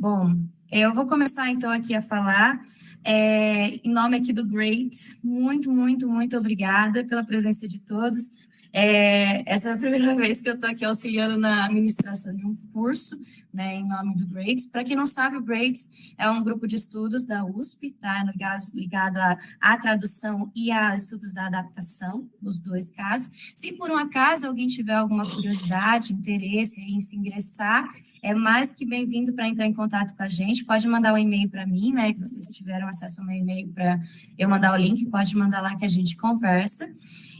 Bom, eu vou começar então aqui a falar em nome aqui do Great. Muito, muito, muito obrigada pela presença de todos. Essa é a primeira vez que eu estou aqui auxiliando na administração de um curso, né, em nome do Great. Para quem não sabe, o Great é um grupo de estudos da USP, tá, ligado à tradução e a estudos da adaptação, nos dois casos. Se por um acaso alguém tiver alguma curiosidade, interesse em se ingressar, é mais que bem-vindo para entrar em contato com a gente. Pode mandar um e-mail para mim, né, que vocês tiveram acesso ao meu e-mail para eu mandar o link, pode mandar lá que a gente conversa.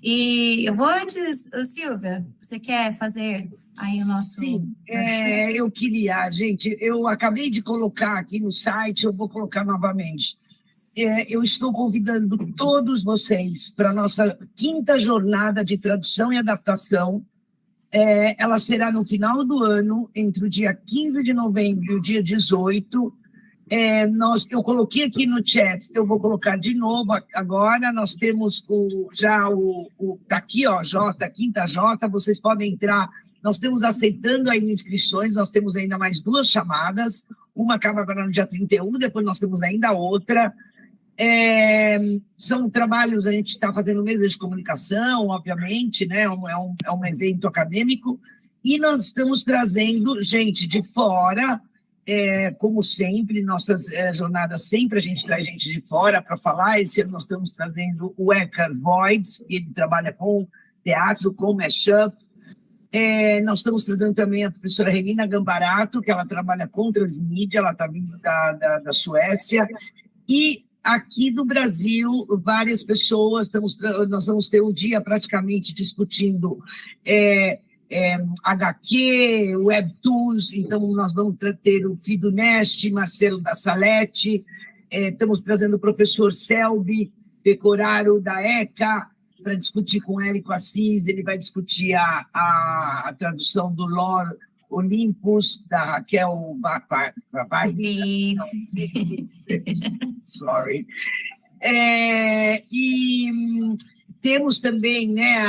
E eu vou antes, Silvia, você quer fazer aí o nosso... Sim, eu queria, gente, eu acabei de colocar aqui no site, eu vou colocar novamente. Eu estou convidando todos vocês para a nossa 5ª jornada de tradução e adaptação. Ela será no final do ano, entre o dia 15 de novembro e o dia 18. Eu coloquei aqui no chat, eu vou colocar de novo agora. Nós temos tá aqui, ó, 5ª J, vocês podem entrar. Nós estamos aceitando ainda inscrições, nós temos ainda mais 2 chamadas, uma acaba agora no dia 31, depois nós temos ainda outra. São trabalhos, a gente está fazendo mesas de comunicação, obviamente, né? É um evento acadêmico, e nós estamos trazendo gente de fora. Como sempre, nossas jornadas, sempre a gente traz gente de fora para falar. Esse ano nós estamos trazendo o Eckhard Voigt, ele trabalha com teatro, com mashup. Nós estamos trazendo também a professora Regina Gambarato, que ela trabalha com transmídia, ela está vindo da Suécia. E aqui do Brasil, várias pessoas, nós vamos ter um dia praticamente discutindo HQ, Webtoons. Então nós vamos ter o Fido Neste, Marcelo da Salete, estamos trazendo o professor Selby Pecoraro da ECA para discutir com Érico Assis. Ele vai discutir a tradução do Lore Olympus, da Raquel Smith. Sorry. Temos também, né,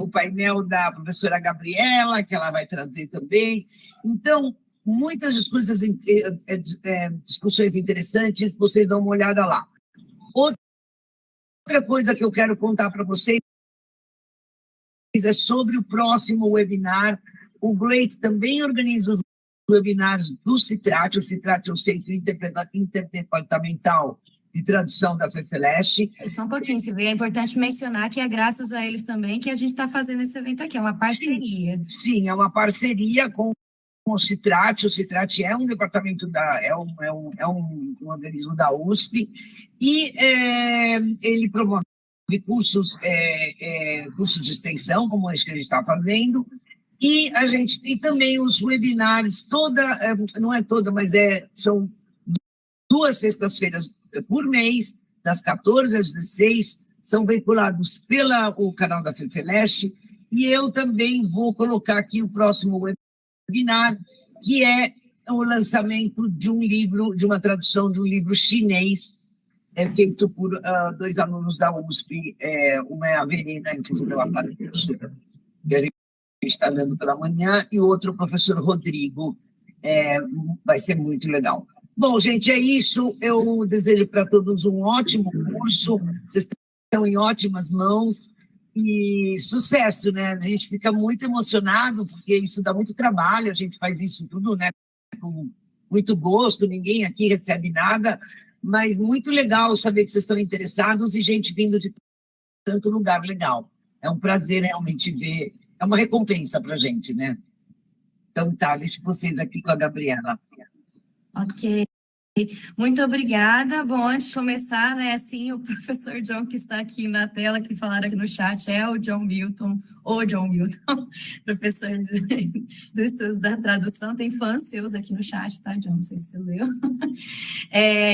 o painel da professora Gabriela, que ela vai trazer também. Então, muitas discussões interessantes, vocês dão uma olhada lá. Outra coisa que eu quero contar para vocês é sobre o próximo webinar. O Great também organiza os webinars do CITRAT. O CITRAT é o Centro Interdepartamental de Tradução da FEFELESH. Só um pouquinho, Silvia, é importante mencionar que é graças a eles também que a gente está fazendo esse evento aqui, é uma parceria. Sim, é uma parceria com o CITRAT. O CITRAT é um departamento um organismo da USP, e ele promove cursos de extensão, como esse que a gente está fazendo, e a gente tem também os webinars, não é toda, mas são 2 sextas-feiras por mês, das 14 às 16, são veiculados pelo canal da FEFELESH, e eu também vou colocar aqui o próximo webinar, que é o lançamento de um livro, de uma tradução de um livro chinês, feito por 2 alunos da USP, uma é a Verena, inclusive ela está no curso, que a gente está dando pela manhã, e o outro, o professor Rodrigo. Vai ser muito legal. Bom, gente, é isso. Eu desejo para todos um ótimo curso. Vocês estão em ótimas mãos. E sucesso, né? A gente fica muito emocionado, porque isso dá muito trabalho. A gente faz isso tudo, né, com muito gosto. Ninguém aqui recebe nada. Mas muito legal saber que vocês estão interessados e gente vindo de tanto lugar legal. É um prazer realmente ver. É uma recompensa para a gente, né? Então, tá, deixo vocês aqui com a Gabriela. Ok. Muito obrigada. Bom, antes de começar, né, assim, o professor John que está aqui na tela, que falaram aqui no chat, é o John Milton, professor do estudo da tradução. Tem fãs seus aqui no chat, tá, John? Não sei se você leu.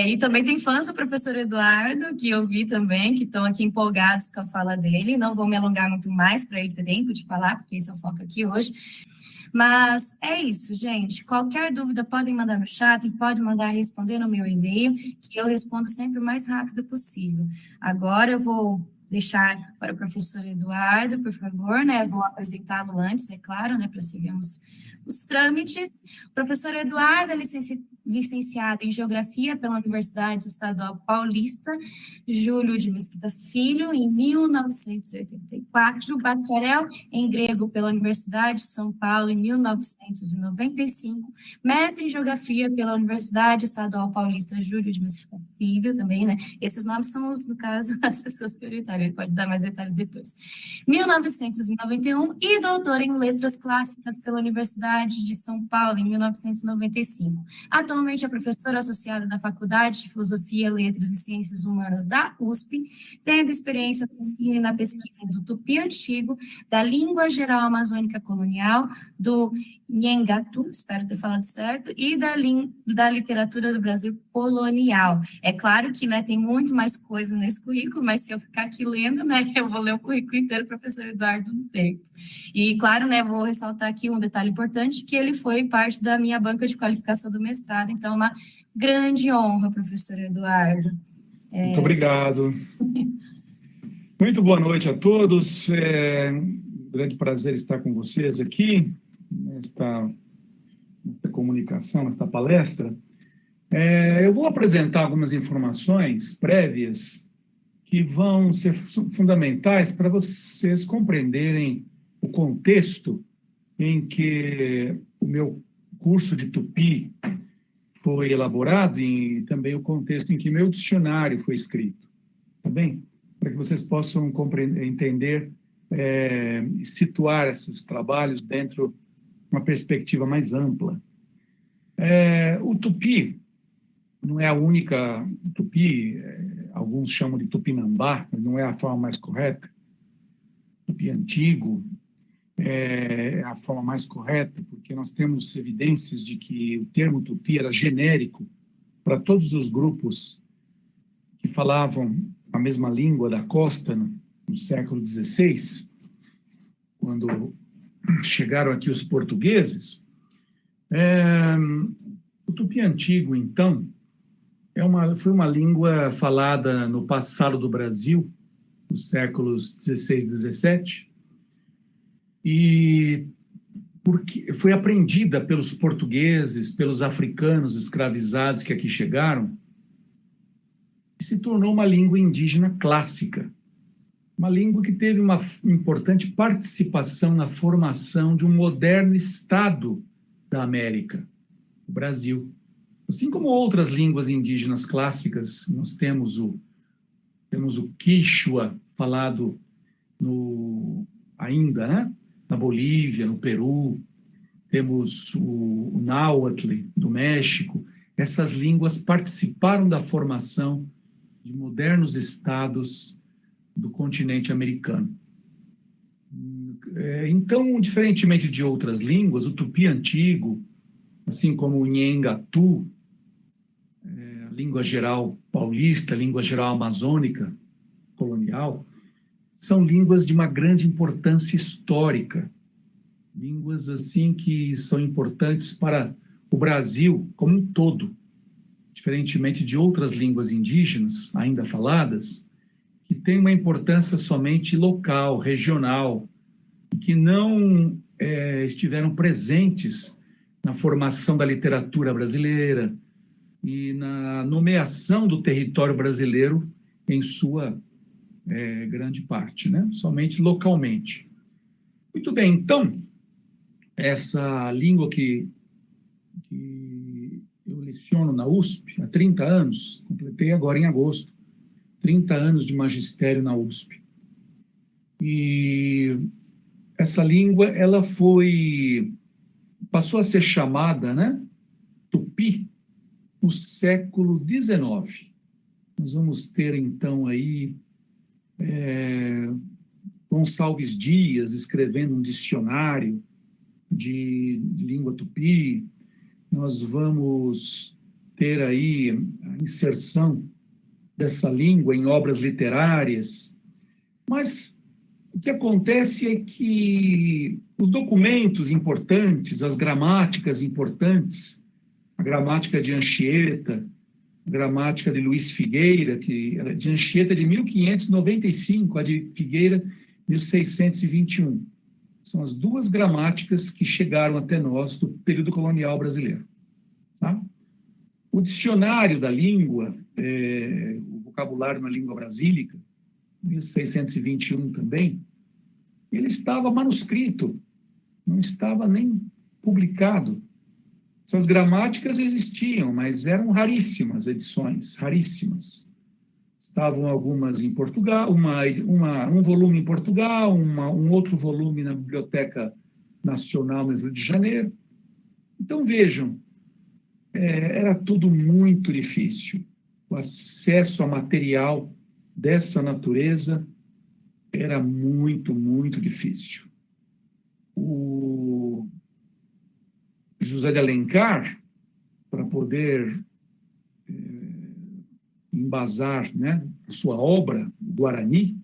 E também tem fãs do professor Eduardo, que eu vi também, que estão aqui empolgados com a fala dele. Não vou me alongar muito mais para ele ter tempo de falar, porque esse é o foco aqui hoje. Mas é isso, gente. Qualquer dúvida podem mandar no chat e pode mandar responder no meu e-mail, que eu respondo sempre o mais rápido possível. Agora eu vou deixar para o professor Eduardo, por favor, né? Vou apresentá-lo antes, é claro, né? Para seguirmos os trâmites. O professor Eduardo é licenciado em Geografia pela Universidade Estadual Paulista, Júlio de Mesquita Filho, em 1984, bacharel em Grego pela Universidade de São Paulo, em 1995, mestre em Geografia pela Universidade Estadual Paulista, Júlio de Mesquita Filho, também, né? Esses nomes são, no caso, as pessoas prioritárias, ele pode dar mais detalhes depois. 1991, e doutor em Letras Clássicas pela Universidade de São Paulo, em 1995. Atualmente é professora associada da Faculdade de Filosofia, Letras e Ciências Humanas da USP, tendo experiência no ensino e na pesquisa do tupi antigo, da língua geral amazônica colonial, do Nhengatu, espero ter falado certo, e da literatura do Brasil colonial. É claro que, né, tem muito mais coisa nesse currículo, mas se eu ficar aqui lendo, né, eu vou ler o currículo inteiro, professor Eduardo, no tempo. E, claro, né, vou ressaltar aqui um detalhe importante, que ele foi parte da minha banca de qualificação do mestrado, então, uma grande honra, professor Eduardo. Muito obrigado. Muito boa noite a todos. É um grande prazer estar com vocês aqui, nesta comunicação, nesta palestra. Eu vou apresentar algumas informações prévias que vão ser fundamentais para vocês compreenderem o contexto em que o meu curso de tupi foi elaborado e também o contexto em que meu dicionário foi escrito, tá bem? Para que vocês possam compreender, entender e situar esses trabalhos dentro de uma perspectiva mais ampla. O tupi não é a única, tupi, alguns chamam de tupinambá, mas não é a forma mais correta. Tupi antigo é a forma mais correta, porque nós temos evidências de que o termo tupi era genérico para todos os grupos que falavam a mesma língua da costa no século XVI, quando chegaram aqui os portugueses. O tupi antigo, então, foi uma língua falada no passado do Brasil, nos séculos XVI e XVII, e porque foi aprendida pelos portugueses, pelos africanos escravizados que aqui chegaram, e se tornou uma língua indígena clássica, uma língua que teve uma importante participação na formação de um moderno Estado da América, o Brasil. Assim como outras línguas indígenas clássicas, nós temos o Quichua, falado ainda, né? Na Bolívia, no Peru, temos o Náhuatl, do México. Essas línguas participaram da formação de modernos estados do continente americano. Então, diferentemente de outras línguas, o tupi antigo, assim como o Nhengatu, língua geral paulista, língua geral amazônica, colonial, são línguas de uma grande importância histórica, línguas assim que são importantes para o Brasil como um todo, diferentemente de outras línguas indígenas ainda faladas, que têm uma importância somente local, regional, que não estiveram presentes na formação da literatura brasileira e na nomeação do território brasileiro em sua grande parte, né? Somente localmente. Muito bem, então, essa língua que eu leciono na USP há 30 anos, completei agora em agosto, 30 anos de magistério na USP. E essa língua, ela passou a ser chamada, né, tupi, no século XIX. Nós vamos ter, então, aí Gonçalves Dias escrevendo um dicionário de língua tupi. Nós vamos ter aí a inserção dessa língua em obras literárias. Mas o que acontece é que os documentos importantes, as gramáticas importantes, a gramática de Anchieta, gramática de Luiz Figueira, que era de Anchieta de 1595, a de Figueira 1621. São as duas gramáticas que chegaram até nós do período colonial brasileiro. Tá? O dicionário da língua, o vocabulário na língua brasílica, 1621 também, ele estava manuscrito, não estava nem publicado. Essas gramáticas existiam, mas eram raríssimas edições, raríssimas. Estavam algumas em Portugal, um volume em Portugal, um outro volume na Biblioteca Nacional no Rio de Janeiro. Então, vejam, era tudo muito difícil. O acesso a material dessa natureza era muito, muito difícil. O José de Alencar, para poder embasar, né, a sua obra, Guarani,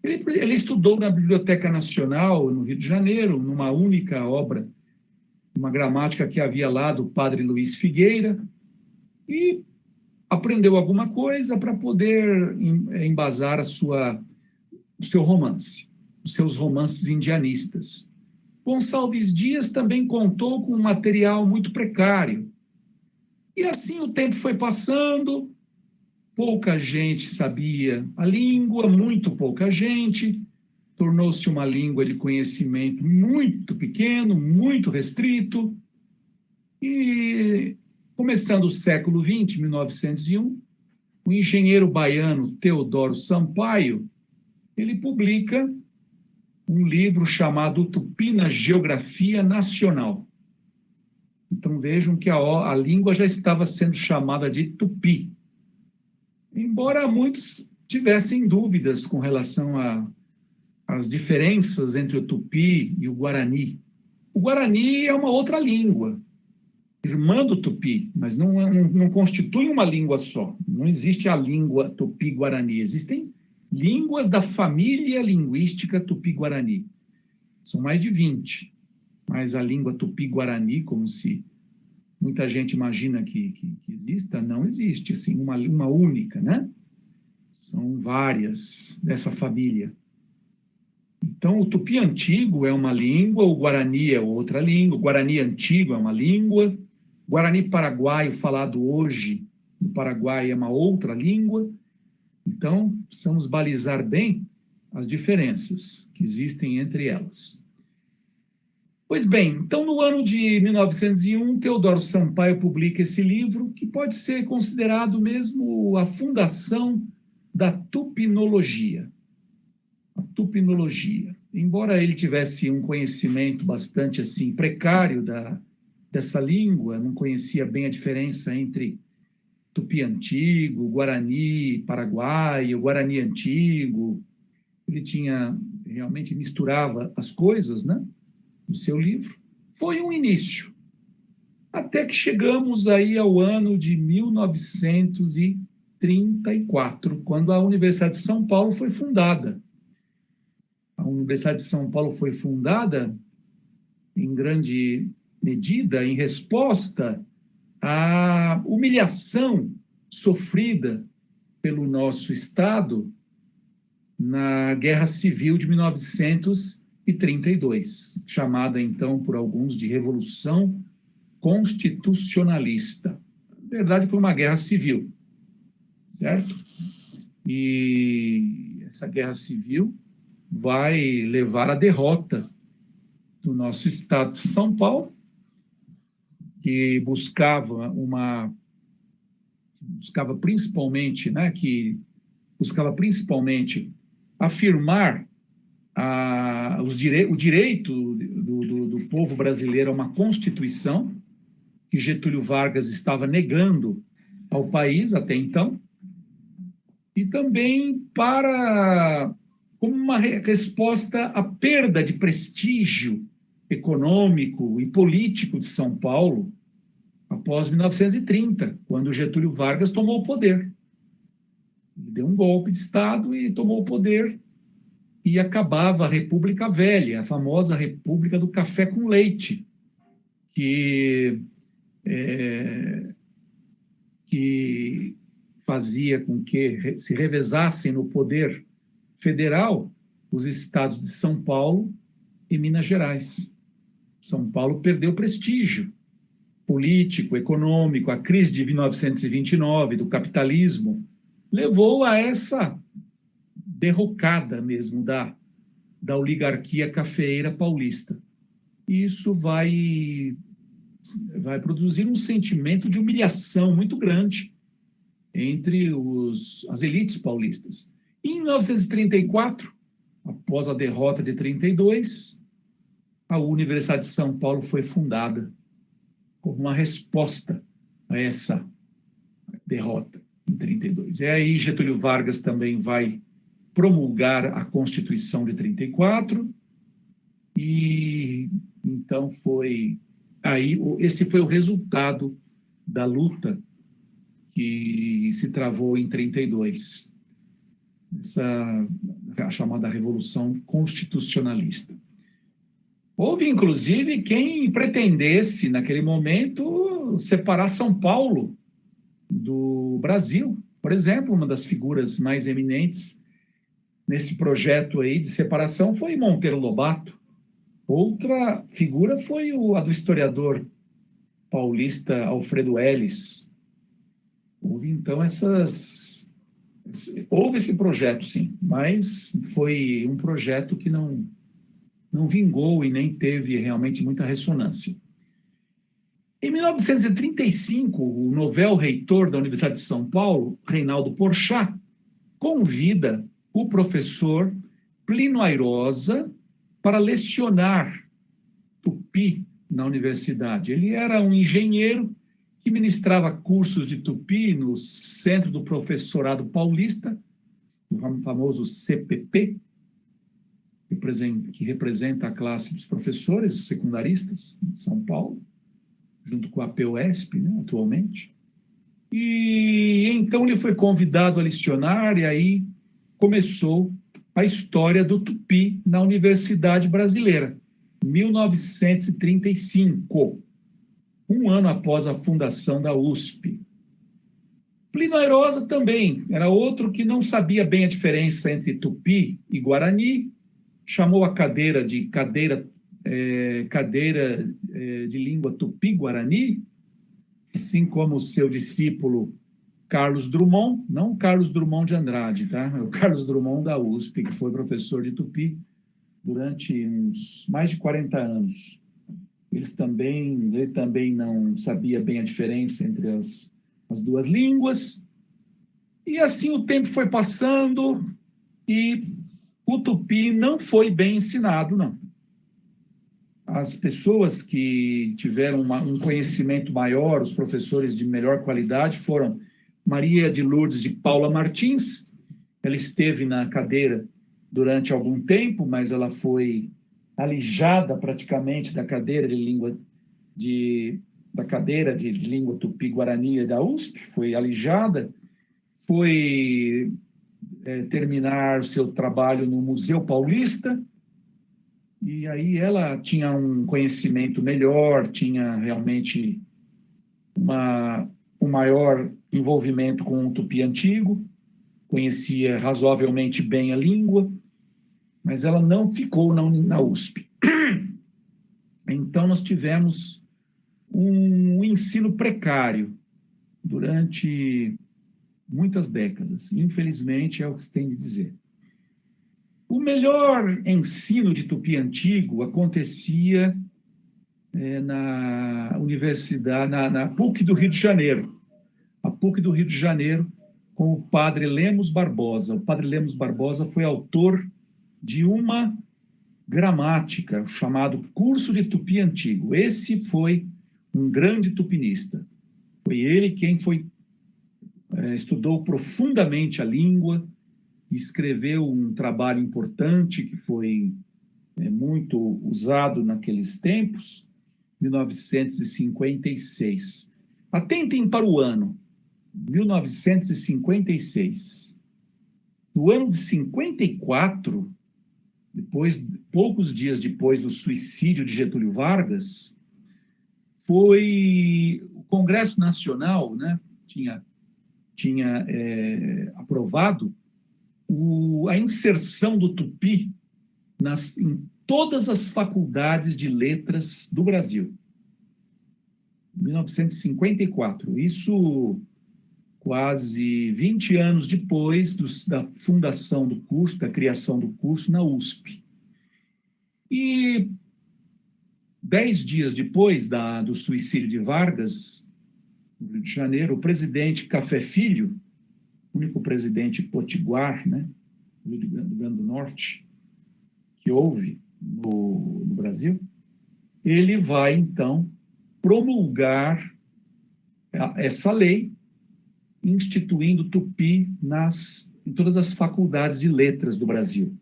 ele estudou na Biblioteca Nacional, no Rio de Janeiro, numa única obra, uma gramática que havia lá do padre Luiz Figueira, e aprendeu alguma coisa para poder embasar o seu romance, os seus romances indianistas. Gonçalves Dias também contou com um material muito precário. E assim o tempo foi passando, pouca gente sabia a língua, muito pouca gente, tornou-se uma língua de conhecimento muito pequeno, muito restrito, e começando o século XX, 1901, o engenheiro baiano Teodoro Sampaio, ele publica um livro chamado Tupi na Geografia Nacional. Então vejam que a língua já estava sendo chamada de Tupi. Embora muitos tivessem dúvidas com relação às diferenças entre o Tupi e o Guarani. O Guarani é uma outra língua, irmã do Tupi, mas não constitui uma língua só. Não existe a língua Tupi-Guarani, existem línguas da família linguística Tupi-Guarani. São mais de 20, mas a língua Tupi-Guarani, como se muita gente imagina que exista, não existe, assim, uma única, né? São várias dessa família. Então, o Tupi antigo é uma língua, o Guarani é outra língua, o Guarani antigo é uma língua, o Guarani paraguaio falado hoje no Paraguai é uma outra língua. Então, precisamos balizar bem as diferenças que existem entre elas. Pois bem, então no ano de 1901, Teodoro Sampaio publica esse livro, que pode ser considerado mesmo a fundação da tupinologia. A tupinologia. Embora ele tivesse um conhecimento bastante assim precário dessa língua, não conhecia bem a diferença entre Tupi antigo, Guarani paraguaio, Guarani antigo, ele realmente misturava as coisas, né, no seu livro. Foi um início, até que chegamos aí ao ano de 1934, quando a Universidade de São Paulo foi fundada. A Universidade de São Paulo foi fundada, em grande medida, em resposta à humilhação sofrida pelo nosso Estado na Guerra Civil de 1932, chamada então por alguns de Revolução Constitucionalista. Na verdade, foi uma guerra civil, certo? E essa guerra civil vai levar à derrota do nosso Estado de São Paulo, que buscava principalmente afirmar o direito do povo brasileiro a uma Constituição, que Getúlio Vargas estava negando ao país até então, e também como uma resposta à perda de prestígio econômico e político de São Paulo após 1930, quando Getúlio Vargas tomou o poder. Ele deu um golpe de Estado e tomou o poder, e acabava a República Velha, a famosa República do Café com Leite, que que fazia com que se revezassem no poder federal os estados de São Paulo e Minas Gerais. São Paulo perdeu prestígio político, econômico, a crise de 1929 do capitalismo levou a essa derrocada mesmo da oligarquia cafeeira paulista. E isso vai produzir um sentimento de humilhação muito grande entre as elites paulistas. E em 1934, após a derrota de 32, a Universidade de São Paulo foi fundada como uma resposta a essa derrota em 32. E aí Getúlio Vargas também vai promulgar a Constituição de 34, e então esse foi o resultado da luta que se travou em 32, a chamada Revolução Constitucionalista. Houve, inclusive, quem pretendesse, naquele momento, separar São Paulo do Brasil. Por exemplo, uma das figuras mais eminentes nesse projeto aí de separação foi Monteiro Lobato. Outra figura foi a do historiador paulista Alfredo Elis. Houve, então, houve esse projeto, sim, mas foi um projeto que não vingou e nem teve realmente muita ressonância. Em 1935, o novel reitor da Universidade de São Paulo, Reinaldo Porchat, convida o professor Plínio Airosa para lecionar tupi na universidade. Ele era um engenheiro que ministrava cursos de tupi no Centro do Professorado Paulista, o famoso CPP, que representa a classe dos professores secundaristas de São Paulo, junto com a PUESP, né, atualmente. E então ele foi convidado a lecionar, e aí começou a história do tupi na Universidade Brasileira, 1935, um ano após a fundação da USP. Plínio Airosa também era outro que não sabia bem a diferença entre tupi e guarani, chamou a cadeira de de língua tupi-guarani, assim como o seu discípulo Carlos Drummond, não Carlos Drummond de Andrade, tá? É o Carlos Drummond da USP, que foi professor de tupi durante mais de 40 anos. Ele também não sabia bem a diferença entre as duas línguas. E assim o tempo foi passando e o tupi não foi bem ensinado, não. As pessoas que tiveram um conhecimento maior, os professores de melhor qualidade, foram Maria de Lourdes de Paula Martins. Ela esteve na cadeira durante algum tempo, mas ela foi alijada praticamente da cadeira de língua tupi-guarani da USP, foi alijada, foi terminar o seu trabalho no Museu Paulista, e aí ela tinha um conhecimento melhor, tinha realmente um maior envolvimento com o tupi antigo, conhecia razoavelmente bem a língua, mas ela não ficou na USP. Então, nós tivemos um ensino precário durante muitas décadas. Infelizmente, é o que se tem de dizer. O melhor ensino de tupi antigo acontecia na Universidade, na PUC do Rio de Janeiro. A PUC do Rio de Janeiro, com o padre Lemos Barbosa. O padre Lemos Barbosa foi autor de uma gramática, chamado Curso de Tupi Antigo. Esse foi um grande tupinista. Foi ele quem estudou profundamente a língua, escreveu um trabalho importante que foi muito usado naqueles tempos, 1956. Atentem para o ano, 1956. No ano de 54, poucos dias depois do suicídio de Getúlio Vargas, foi o Congresso Nacional, né, tinha aprovado a inserção do tupi em todas as faculdades de letras do Brasil. 1954. Isso quase 20 anos depois da fundação do curso, da criação do curso na USP. E 10 dias depois do suicídio de Vargas, no Rio de Janeiro, o presidente Café Filho, único presidente potiguar, né, do Rio Grande do Norte, que houve no Brasil, ele vai, então, promulgar essa lei, instituindo tupi em todas as faculdades de letras do Brasil.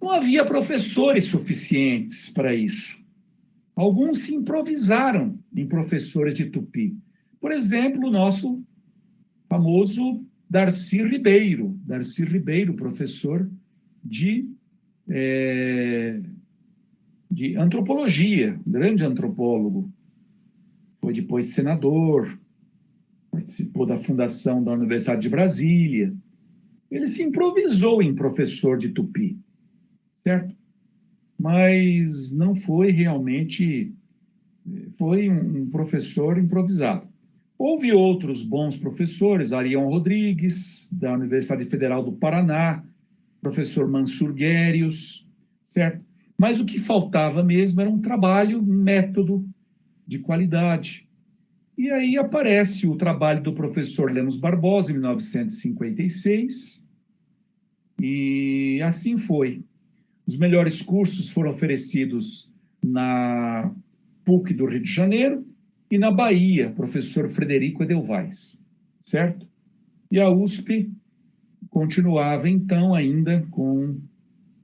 Não havia professores suficientes para isso. Alguns se improvisaram em professores de tupi. Por exemplo, o nosso famoso Darcy Ribeiro, professor de antropologia, grande antropólogo. Foi depois senador, participou da fundação da Universidade de Brasília. Ele se improvisou em professor de tupi, certo? Mas não foi realmente, foi um professor improvisado. Houve outros bons professores, Arião Rodrigues, da Universidade Federal do Paraná, professor Mansur Guérios, certo? Mas o que faltava mesmo era um trabalho, um método de qualidade. E aí aparece o trabalho do professor Lemos Barbosa, em 1956, e assim foi. Os melhores cursos foram oferecidos na PUC do Rio de Janeiro e na Bahia, professor Frederico Edelweiss, certo? E a USP continuava, então, ainda com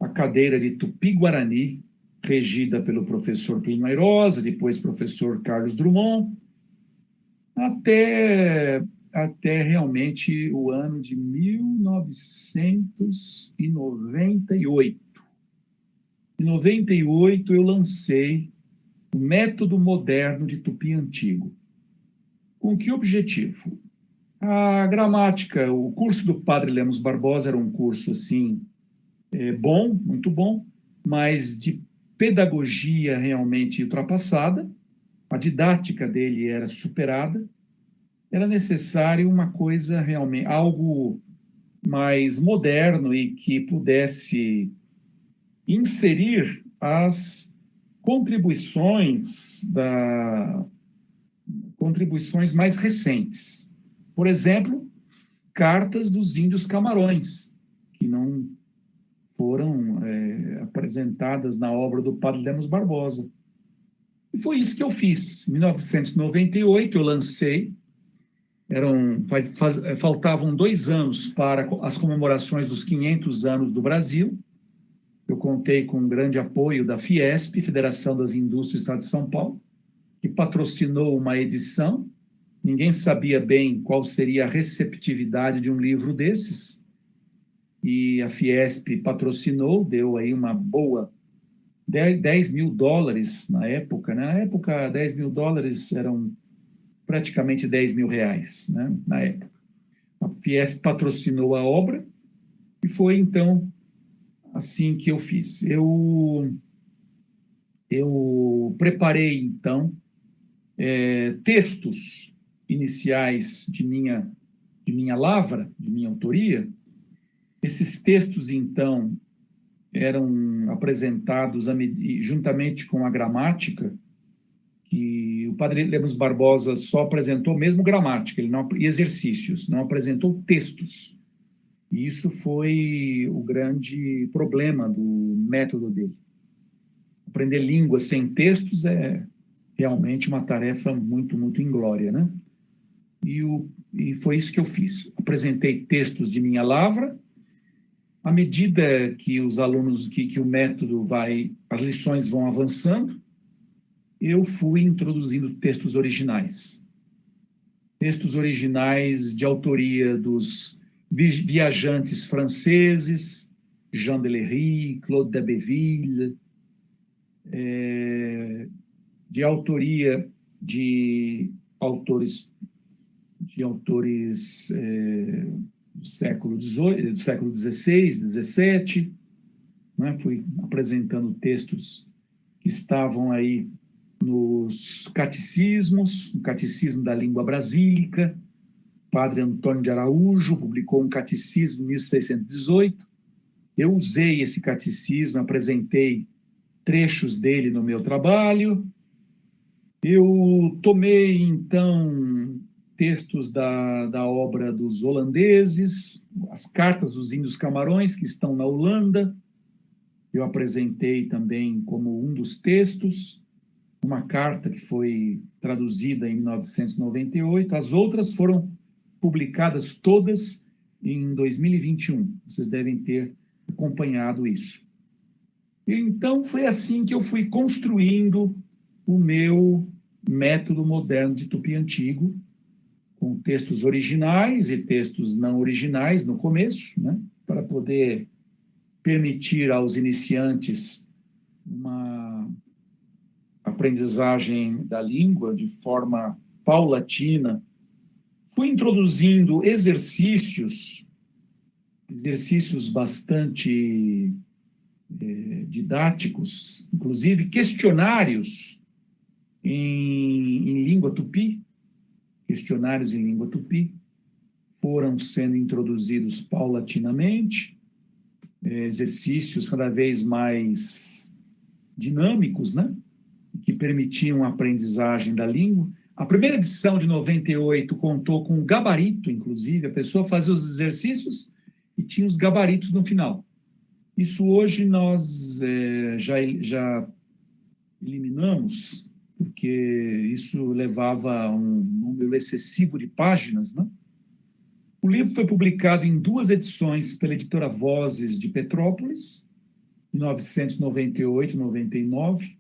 a cadeira de Tupi-Guarani, regida pelo professor Plínio Airosa, depois professor Carlos Drummond, até realmente o ano de 1998. Em 98, eu lancei o Método Moderno de Tupi Antigo. Com que objetivo? A gramática, o curso do Padre Lemos Barbosa era um curso, assim, bom, muito bom, mas de pedagogia realmente ultrapassada, a didática dele era superada, era necessário uma coisa realmente, algo mais moderno e que pudesse inserir as contribuições mais recentes. Por exemplo, cartas dos índios Camarões, que não foram apresentadas na obra do Padre Lemos Barbosa. E foi isso que eu fiz. Em 1998, eu lancei, faltavam 2 anos para as comemorações dos 500 anos do Brasil. Eu contei com um grande apoio da Fiesp, Federação das Indústrias do Estado de São Paulo, que patrocinou uma edição. Ninguém sabia bem qual seria a receptividade de um livro desses. E a Fiesp patrocinou, deu aí uma boa $10 mil na época. Né? Na época, $10 mil eram praticamente R$10 mil, né? Na época. A Fiesp patrocinou a obra e foi, então, assim que eu fiz. Eu preparei, então, textos iniciais de minha lavra, de minha autoria. Esses textos, então, eram apresentados juntamente com a gramática, que o Padre Lemos Barbosa só apresentou mesmo gramática, e exercícios, não apresentou textos. E isso foi o grande problema do método dele. Aprender línguas sem textos é realmente uma tarefa muito, muito inglória, né? E foi isso que eu fiz. Apresentei textos de minha lavra. À medida que os alunos, que o método as lições vão avançando, eu fui introduzindo textos originais. Textos originais de autoria dos viajantes franceses, Jean Delery, Claude d'Abbeville, de autoria de autores de autores do século XVI, do século XVI, XVII, né? Fui apresentando textos que estavam aí nos catecismos, no Catecismo da Língua Brasílica. Padre Antônio de Araújo publicou um catecismo em 1618. Eu usei esse catecismo, apresentei trechos dele no meu trabalho. Eu tomei, então, textos da obra dos holandeses, as cartas dos índios Camarões, que estão na Holanda. Eu apresentei também como um dos textos, uma carta que foi traduzida em 1998. As outras foram publicadas todas em 2021. Vocês devem ter acompanhado isso. Então, foi assim que eu fui construindo o meu método moderno de Tupi Antigo, com textos originais e textos não originais no começo, né, para poder permitir aos iniciantes uma aprendizagem da língua de forma paulatina. Fui introduzindo exercícios bastante didáticos, inclusive questionários em língua tupi. Questionários em língua tupi foram sendo introduzidos paulatinamente, exercícios cada vez mais dinâmicos, né, que permitiam a aprendizagem da língua. A primeira edição de 98 contou com um gabarito, inclusive, a pessoa fazia os exercícios e tinha os gabaritos no final. Isso hoje nós já eliminamos, porque isso levava a um número excessivo de páginas, né? O livro foi publicado em 2 edições pela editora Vozes de Petrópolis, em 1998 e 99,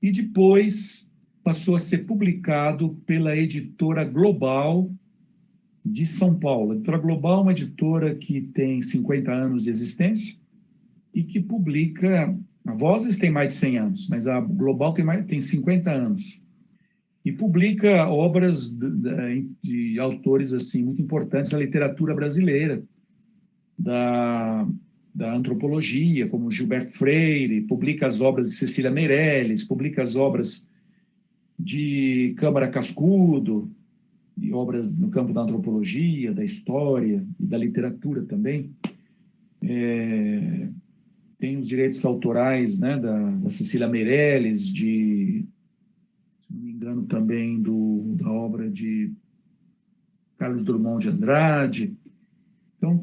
e depois passou a ser publicado pela editora Global de São Paulo. A editora Global é uma editora que tem 50 anos de existência e que publica... A Vozes tem mais de 100 anos, mas a Global tem 50 anos. E publica obras de autores assim, muito importantes da literatura brasileira, da antropologia, como Gilberto Freire, publica as obras de Cecília Meirelles, publica as obras de Câmara Cascudo, e obras no campo da antropologia, da história e da literatura também. Tem os direitos autorais, né, da Cecília Meirelles, se não me engano, também da obra de Carlos Drummond de Andrade. Então,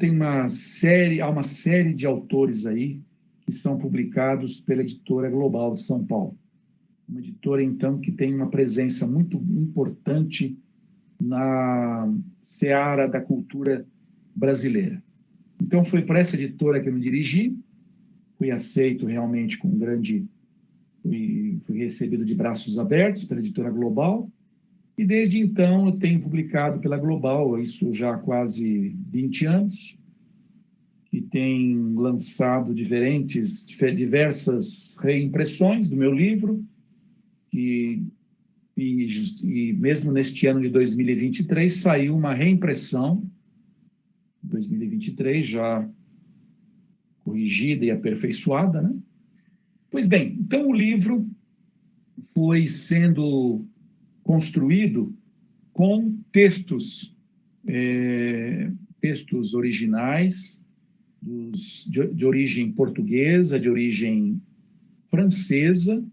há uma série de autores aí que são publicados pela editora Global de São Paulo. Uma editora, então, que tem uma presença muito importante na seara da cultura brasileira. Então, foi para essa editora que eu me dirigi, fui aceito realmente com fui recebido de braços abertos pela editora Global, e desde então eu tenho publicado pela Global, isso já há quase 20 anos, que tem lançado diversas reimpressões do meu livro, e mesmo neste ano de 2023 saiu uma reimpressão, 2023 já corrigida e aperfeiçoada, né? Pois bem, então o livro foi sendo construído com textos originais, de origem portuguesa, de origem francesa,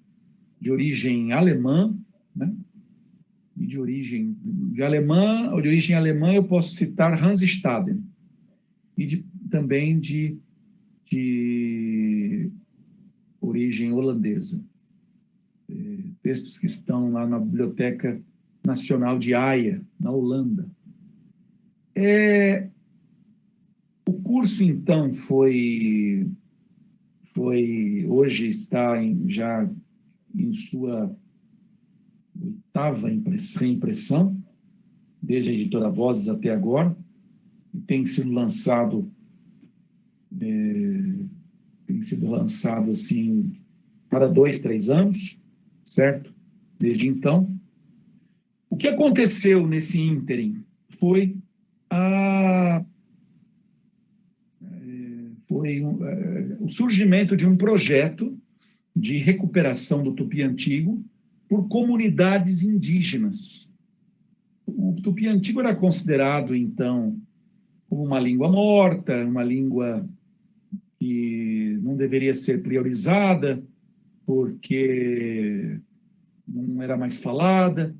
de origem alemã, né? E de origem alemã eu posso citar Hans Staden, e também de origem holandesa. Textos que estão lá na Biblioteca Nacional de Haia, na Holanda. O curso, então, hoje está já em sua 8ª reimpressão, desde a editora Vozes até agora, e tem sido lançado assim, para 2, 3 anos, certo? Desde então. O que aconteceu nesse ínterim foi o surgimento de um projeto de recuperação do tupi antigo por comunidades indígenas. O tupi antigo era considerado, então, como uma língua morta, uma língua que não deveria ser priorizada, porque não era mais falada.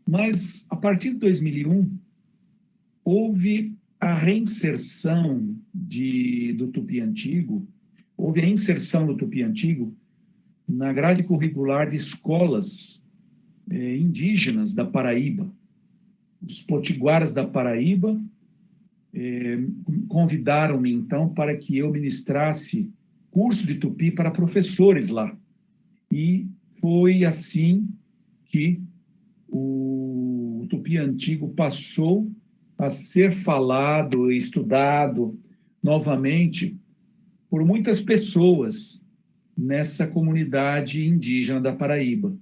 Mas, a partir de 2001, houve a reinserção do tupi antigo, houve a inserção do tupi antigo na grade curricular de escolas indígenas da Paraíba. Os potiguaras da Paraíba convidaram-me, então, para que eu ministrasse curso de tupi para professores lá. E foi assim que o tupi antigo passou a ser falado e estudado novamente por muitas pessoas nessa comunidade indígena da Paraíba,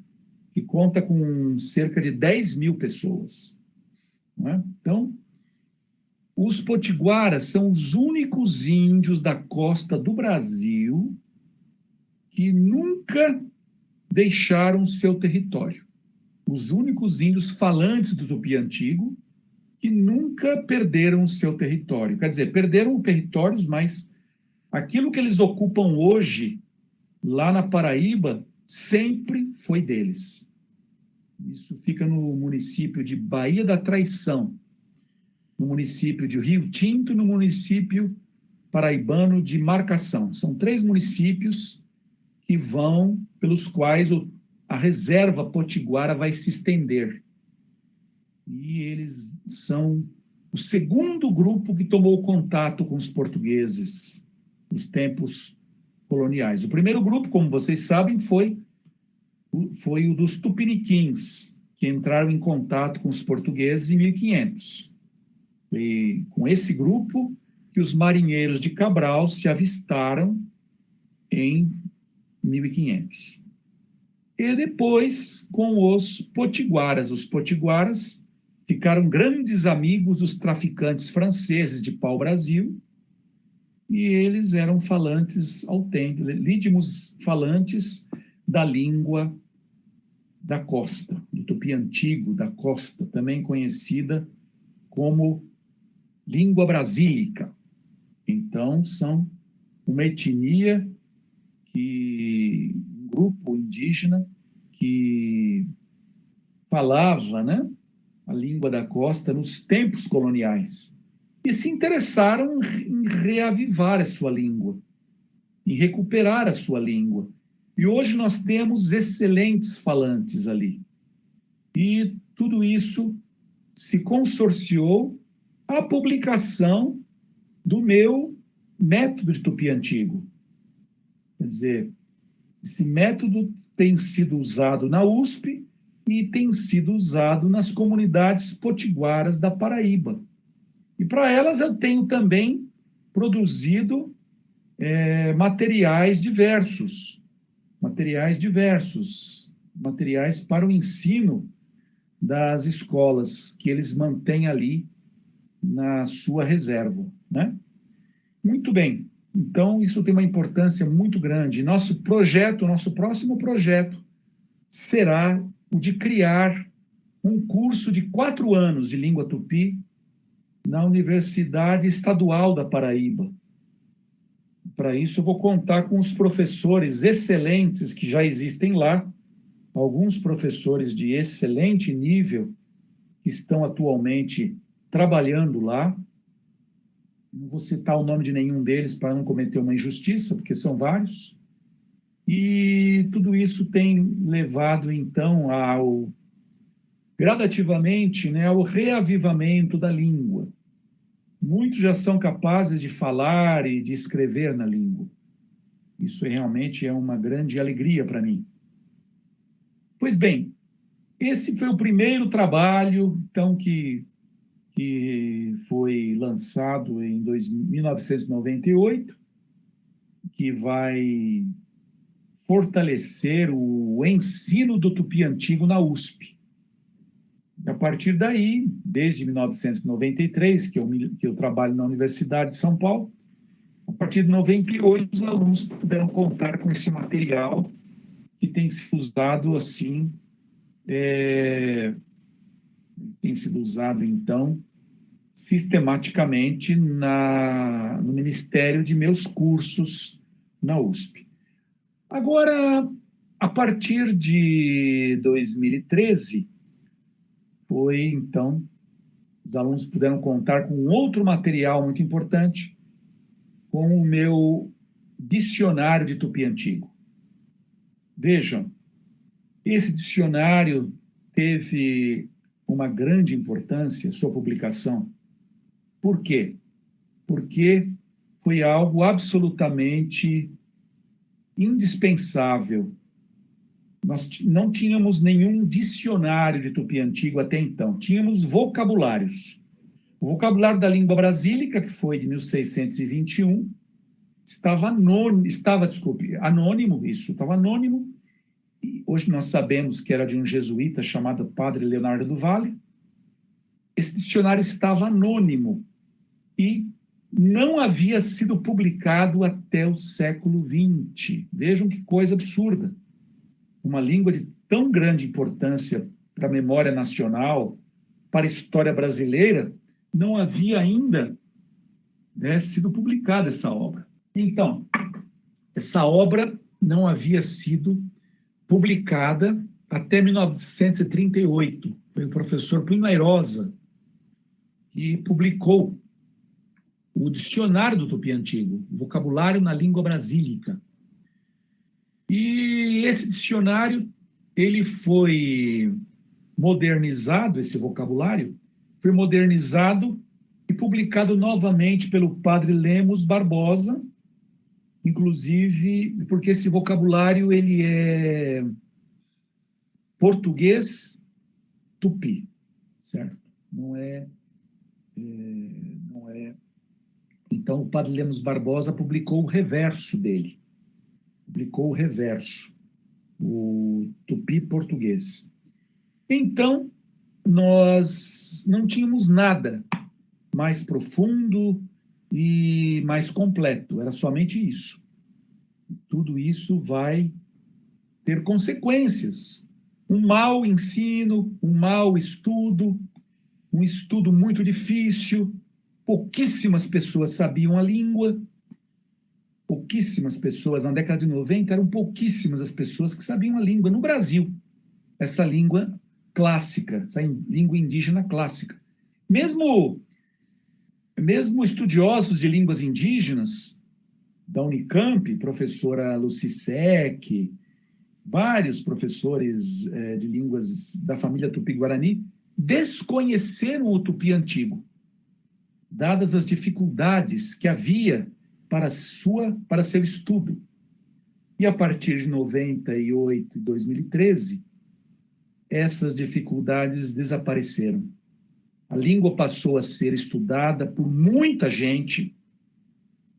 que conta com cerca de 10 mil pessoas. Não é? Então, os potiguaras são os únicos índios da costa do Brasil que nunca deixaram seu território. Os únicos índios falantes do tupi antigo que nunca perderam o seu território. Quer dizer, perderam territórios, mas aquilo que eles ocupam hoje, lá na Paraíba, sempre foi deles. Isso fica no município de Baía da Traição, no município de Rio Tinto e no município paraibano de Marcação. São 3 municípios que vão, pelos quais a reserva potiguara vai se estender. E eles são o segundo grupo que tomou contato com os portugueses nos tempos coloniais. O primeiro grupo, como vocês sabem, foi o dos tupiniquins, que entraram em contato com os portugueses em 1500. E com esse grupo que os marinheiros de Cabral se avistaram em 1500. E depois com os potiguaras. Os potiguaras ficaram grandes amigos dos traficantes franceses de pau-brasil, e eles eram falantes autênticos, legítimos falantes da língua da costa, do tupi antigo da costa, também conhecida como língua brasílica. Então, são uma etnia, um grupo indígena que falava, né, a língua da costa nos tempos coloniais, e se interessaram em reavivar a sua língua, em recuperar a sua língua. E hoje nós temos excelentes falantes ali. E tudo isso se consorciou à publicação do meu método de tupi antigo. Quer dizer, esse método tem sido usado na USP e tem sido usado nas comunidades potiguaras da Paraíba. E para elas eu tenho também produzido materiais diversos para o ensino das escolas que eles mantêm ali na sua reserva, né? Muito bem, então isso tem uma importância muito grande. Nosso próximo projeto será o de criar um curso de 4 anos de língua tupi na Universidade Estadual da Paraíba. Para isso, eu vou contar com os professores excelentes que já existem lá, alguns professores de excelente nível que estão atualmente trabalhando lá. Não vou citar o nome de nenhum deles para não cometer uma injustiça, porque são vários. E tudo isso tem levado, então, gradativamente, né, ao reavivamento da língua. Muitos já são capazes de falar e de escrever na língua. Isso realmente é uma grande alegria para mim. Pois bem, esse foi o primeiro trabalho, então, que foi lançado em 1998, que vai fortalecer o ensino do tupi antigo na USP. partir daí, desde 1993, que eu trabalho na Universidade de São Paulo, a partir de 98, os alunos puderam contar com esse material que tem sido usado assim, tem sido usado, então, sistematicamente no Ministério de meus cursos na USP. Agora, a partir de 2013, então, os alunos puderam contar com outro material muito importante, com o meu dicionário de Tupi Antigo. Vejam, esse dicionário teve uma grande importância, sua publicação. Por quê? Porque foi algo absolutamente indispensável. Nós não tínhamos nenhum dicionário de Tupi Antigo até então. Tínhamos vocabulários. O vocabulário da língua brasílica, que foi de 1621, estava anônimo, E hoje nós sabemos que era de um jesuíta chamado Padre Leonardo do Valle. Esse dicionário estava anônimo e não havia sido publicado até o século XX. Vejam que coisa absurda. Uma língua de tão grande importância para a memória nacional, para a história brasileira, não havia ainda sido publicada essa obra. Então, essa obra não havia sido publicada até 1938. Foi o professor Plínio Airosa que publicou o Dicionário do Tupi Antigo, Vocabulário na Língua Brasílica. E esse dicionário, ele foi modernizado, esse vocabulário, foi modernizado e publicado novamente pelo padre Lemos Barbosa, inclusive porque esse vocabulário ele é português tupi, certo? Não é. Então, o padre Lemos Barbosa publicou o reverso dele. O tupi português. Então, nós não tínhamos nada mais profundo e mais completo, era somente isso. Tudo isso vai ter consequências. Um mau ensino, um mau estudo, um estudo muito difícil, pouquíssimas pessoas sabiam a língua, pouquíssimas pessoas, na década de 90, eram pouquíssimas as pessoas que sabiam a língua no Brasil, essa língua clássica, essa língua indígena clássica. Mesmo estudiosos de línguas indígenas, da Unicamp, professora Lucy Sec, vários professores de línguas da família Tupi-Guarani, desconheceram o Tupi antigo, dadas as dificuldades que havia para seu estudo. E a partir de 98 e 2013, essas dificuldades desapareceram. A língua passou a ser estudada por muita gente.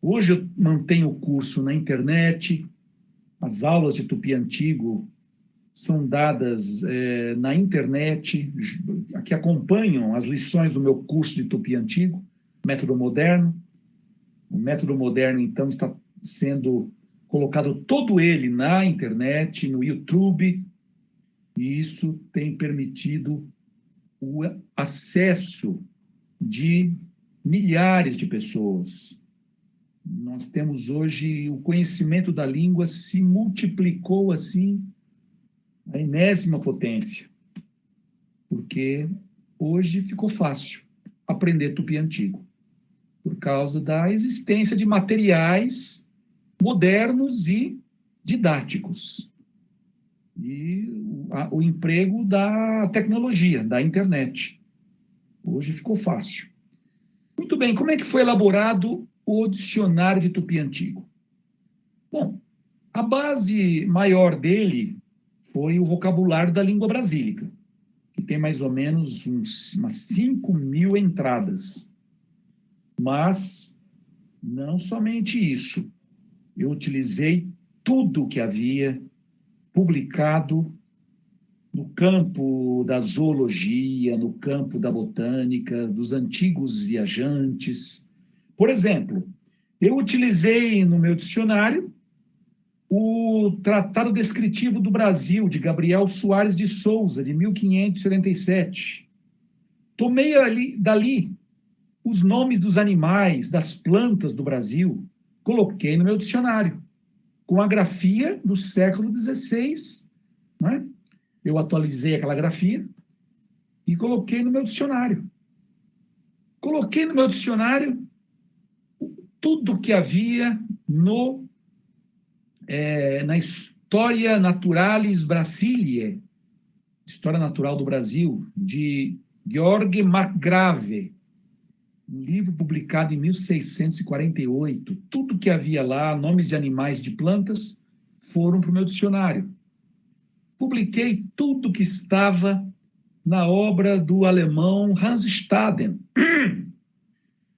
Hoje eu mantenho o curso na internet, as aulas de Tupi Antigo são dadas na internet, que acompanham as lições do meu curso de Tupi Antigo, método moderno. O método moderno, então, está sendo colocado todo ele na internet, no YouTube, e isso tem permitido o acesso de milhares de pessoas. Nós temos hoje, o conhecimento da língua se multiplicou assim, a enésima potência, porque hoje ficou fácil aprender Tupi Antigo, por causa da existência de materiais modernos e didáticos. E o emprego da tecnologia, da internet. Hoje ficou fácil. Muito bem, como é que foi elaborado o dicionário de Tupi Antigo? Bom, a base maior dele foi o vocabulário da língua brasílica, que tem mais ou menos umas 5.000 entradas. Mas não somente isso. Eu utilizei tudo que havia publicado no campo da zoologia, no campo da botânica, dos antigos viajantes. Por exemplo, eu utilizei no meu dicionário o Tratado Descritivo do Brasil, de Gabriel Soares de Souza, de 1577. Tomei dali os nomes dos animais, das plantas do Brasil, coloquei no meu dicionário, com a grafia do século XVI, né? Eu atualizei aquela grafia e coloquei no meu dicionário. Coloquei no meu dicionário tudo que havia na Historia Naturalis Brasiliae, História Natural do Brasil, de George Margrave, um livro publicado em 1648. Tudo que havia lá, nomes de animais, de plantas, foram para o meu dicionário. Publiquei tudo que estava na obra do alemão Hans Staden.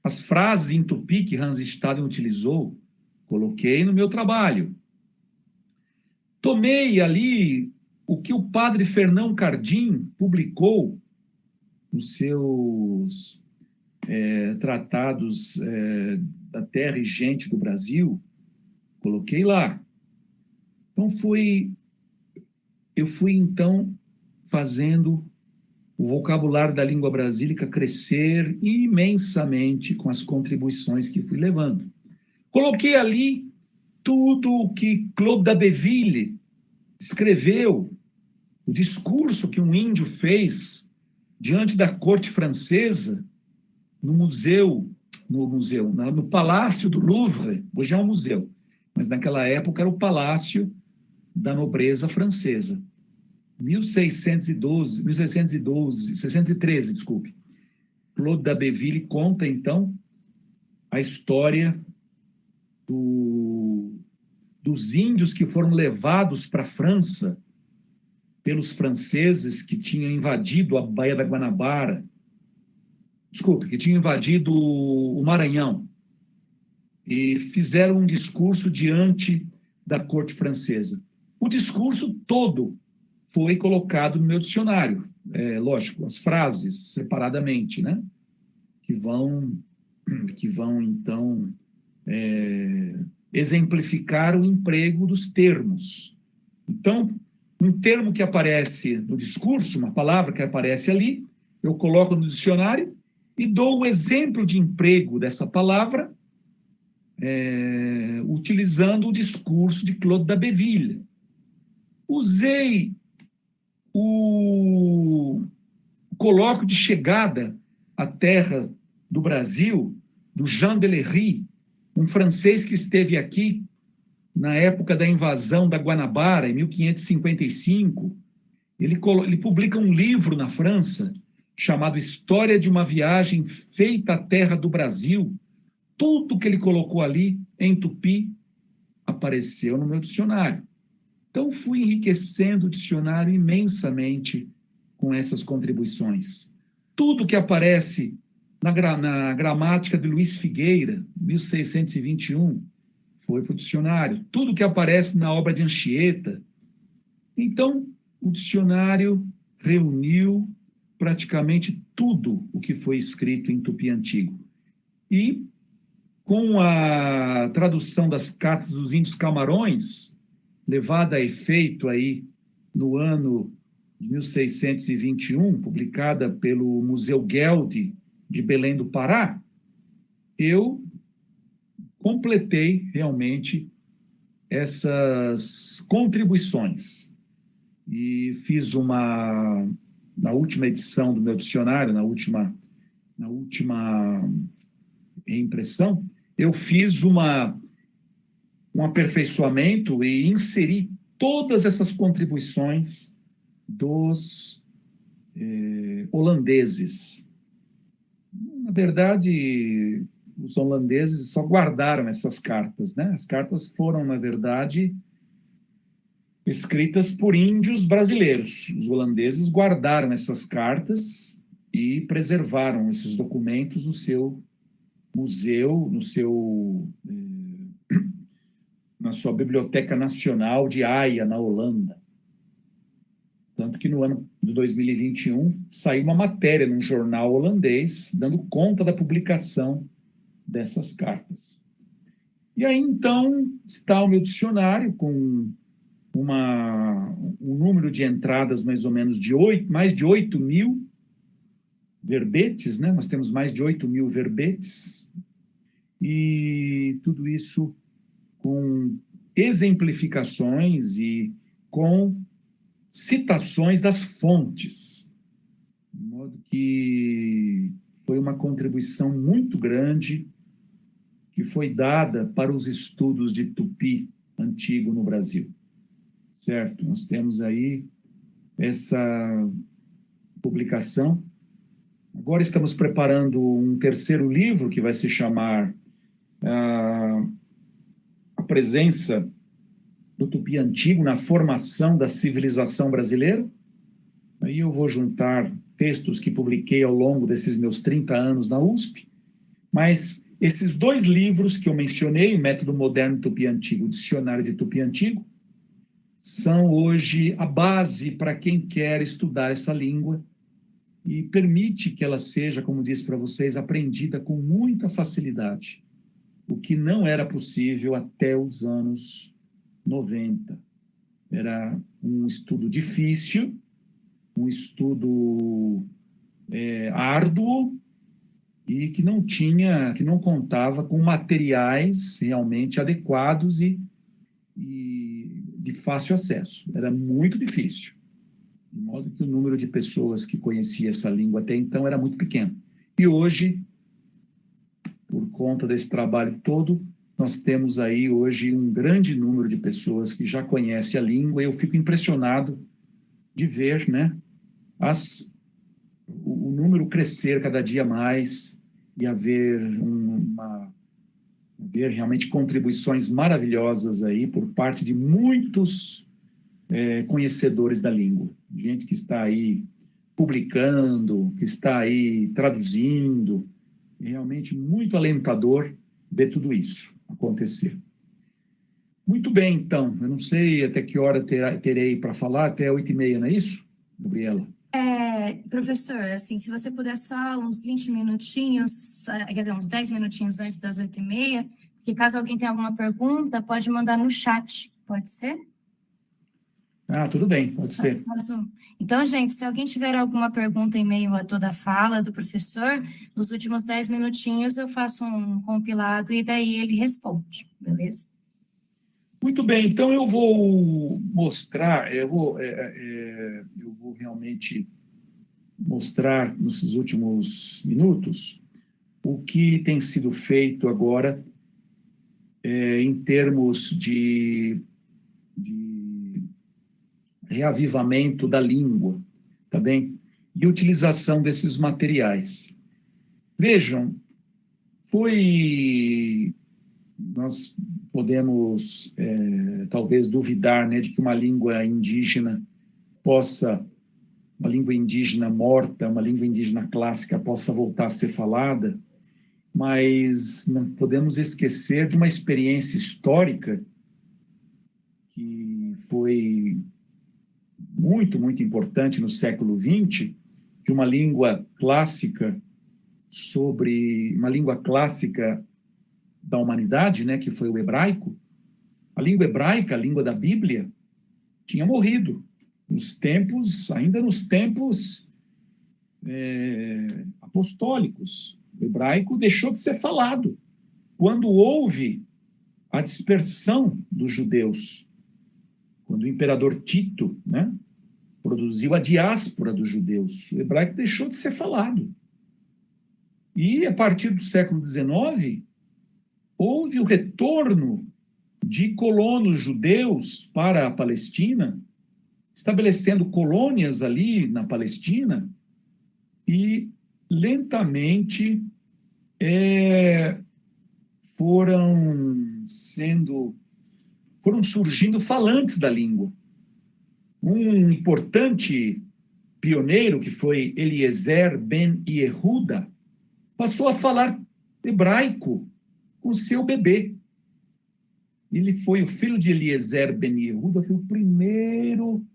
As frases em tupi que Hans Staden utilizou, coloquei no meu trabalho. Tomei ali o que o padre Fernão Cardim publicou nos seus tratados da terra e gente do Brasil, coloquei lá. Então, eu fui, então, fazendo o vocabulário da língua brasílica crescer imensamente com as contribuições que fui levando. Coloquei ali tudo o que Claude d'Abbeville escreveu, o discurso que um índio fez diante da corte francesa, no Palácio do Louvre. Hoje é um museu, mas naquela época era o Palácio da Nobreza Francesa. 613, desculpe. Claude d'Abbeville conta, então, a história dos índios que foram levados para a França pelos franceses que tinham invadido a Baía da Guanabara, que tinham invadido o Maranhão, e fizeram um discurso diante da corte francesa. O discurso todo foi colocado no meu dicionário, lógico, as frases separadamente, né? Que vão então, exemplificar o emprego dos termos. Então, um termo que aparece no discurso, uma palavra que aparece ali, eu coloco no dicionário e dou o exemplo de emprego dessa palavra utilizando o discurso de Claude d'Abbeville. Usei o colóquio de chegada à terra do Brasil, do Jean Delery, um francês que esteve aqui na época da invasão da Guanabara, em 1555. Ele publica um livro na França chamado História de uma Viagem Feita à Terra do Brasil. Tudo que ele colocou ali em tupi apareceu no meu dicionário. Então, fui enriquecendo o dicionário imensamente com essas contribuições. Tudo que aparece na gramática de Luiz Figueira, 1621, foi para o dicionário. Tudo que aparece na obra de Anchieta. Então, o dicionário reuniu praticamente tudo o que foi escrito em tupi antigo. E, com a tradução das cartas dos índios Camarões, levada a efeito aí no ano de 1621, publicada pelo Museu Gueldi de Belém do Pará, eu completei realmente essas contribuições e fiz na última edição do meu dicionário, na última reimpressão, eu fiz um aperfeiçoamento e inseri todas essas contribuições dos holandeses. Na verdade, os holandeses só guardaram essas cartas, né? As cartas foram, na verdade, escritas por índios brasileiros. Os holandeses guardaram essas cartas e preservaram esses documentos no seu museu, na sua Biblioteca Nacional de Haia, na Holanda. Tanto que no ano de 2021 saiu uma matéria num jornal holandês dando conta da publicação dessas cartas. E aí, então, está o meu dicionário com um número de entradas mais ou menos de mais de 8.000 verbetes, né? Nós temos mais de 8.000 verbetes, e tudo isso com exemplificações e com citações das fontes, de modo que foi uma contribuição muito grande que foi dada para os estudos de tupi antigo no Brasil, certo? Nós temos aí essa publicação. Agora estamos preparando um terceiro livro que vai se chamar A Presença do Tupi Antigo na Formação da Civilização Brasileira. Aí eu vou juntar textos que publiquei ao longo desses meus 30 anos na USP, mas esses 2 livros que eu mencionei, Método Moderno Tupi Antigo, Dicionário de Tupi Antigo, são hoje a base para quem quer estudar essa língua e permite que ela seja, como disse para vocês, aprendida com muita facilidade, o que não era possível até os anos 90. Era um estudo difícil, um estudo árduo, e que não contava com materiais realmente adequados e de fácil acesso. Era muito difícil, de modo que o número de pessoas que conhecia essa língua até então era muito pequeno. E hoje, por conta desse trabalho todo, nós temos aí hoje um grande número de pessoas que já conhecem a língua, e eu fico impressionado de ver, né, o número crescer cada dia mais e haver realmente contribuições maravilhosas aí por parte de muitos conhecedores da língua, gente que está aí publicando, que está aí traduzindo. É realmente muito alentador ver tudo isso acontecer. Muito bem, então, eu não sei até que hora terei para falar, até 8h30, não é isso, Gabriela? Professor, assim, se você puder só uns 20 minutinhos, quer dizer, uns 10 minutinhos antes das 8h30, porque caso alguém tenha alguma pergunta, pode mandar no chat, pode ser? Tudo bem, pode ser. Então, gente, se alguém tiver alguma pergunta em meio a toda a fala do professor, nos últimos 10 minutinhos eu faço um compilado e daí ele responde, beleza? Muito bem, então eu vou mostrar, eu vou realmente mostrar nesses últimos minutos o que tem sido feito agora em termos de reavivamento da língua, tá bem? E utilização desses materiais. Vejam, nós podemos talvez duvidar, né, de que uma língua indígena uma língua indígena morta, uma língua indígena clássica possa voltar a ser falada, mas não podemos esquecer de uma experiência histórica que foi muito, muito importante no século XX, de uma língua clássica da humanidade, né, que foi o hebraico. A língua hebraica, a língua da Bíblia, tinha morrido ainda nos tempos apostólicos. O hebraico deixou de ser falado quando houve a dispersão dos judeus, quando o imperador Tito, né, produziu a diáspora dos judeus. O hebraico deixou de ser falado. E, a partir do século XIX, houve o retorno de colonos judeus para a Palestina, estabelecendo colônias ali na Palestina, e lentamente foram surgindo falantes da língua. Um importante pioneiro, que foi Eliezer Ben Yehuda, passou a falar hebraico com seu bebê. Ele foi o filho de Eliezer Ben Yehuda, foi o primeiro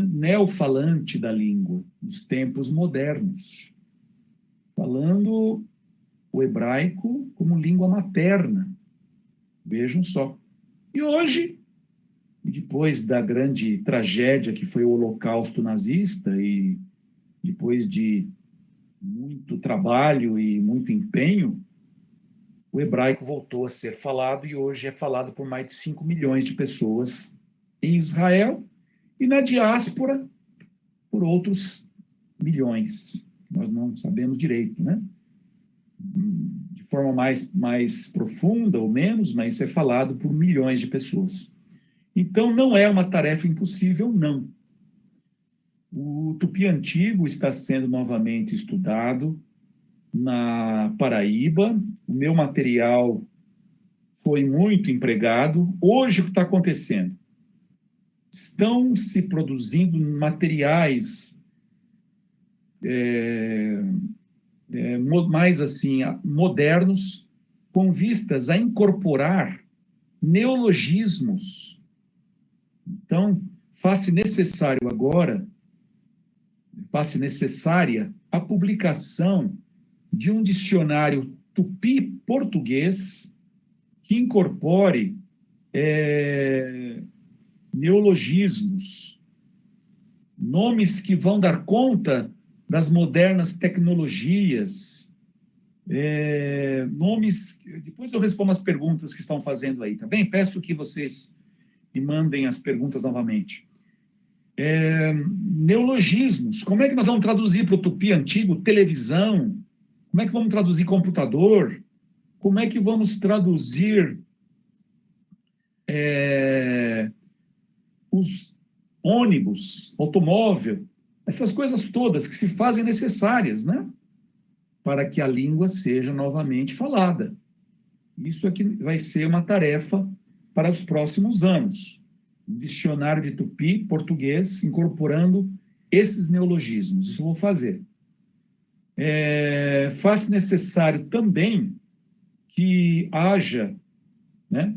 neofalante da língua, nos tempos modernos, falando o hebraico como língua materna. Vejam só. E hoje, depois da grande tragédia que foi o Holocausto nazista, e depois de muito trabalho e muito empenho, o hebraico voltou a ser falado e hoje é falado por mais de 5 milhões de pessoas em Israel e na diáspora por outros milhões. Nós não sabemos direito, né? De forma mais profunda ou menos, mas isso é falado por milhões de pessoas. Então, não é uma tarefa impossível, não. O tupi antigo está sendo novamente estudado na Paraíba. O meu material foi muito empregado. Hoje, o que está acontecendo? Estão se produzindo materiais mais assim, modernos, com vistas a incorporar neologismos. Então, faz-se necessária a publicação de um dicionário tupi-português que incorpore neologismos, nomes que vão dar conta das modernas tecnologias, nomes... Depois eu respondo as perguntas que estão fazendo aí, tá bem? Peço que vocês me mandem as perguntas novamente. Neologismos, como é que nós vamos traduzir para o tupi antigo televisão? Como é que vamos traduzir computador? Como é que vamos traduzir os ônibus, automóvel? Essas coisas todas que se fazem necessárias, né? Para que a língua seja novamente falada. Isso aqui vai ser uma tarefa para os próximos anos. Um dicionário de tupi, português, incorporando esses neologismos. Isso eu vou fazer. Faz necessário também que haja, né,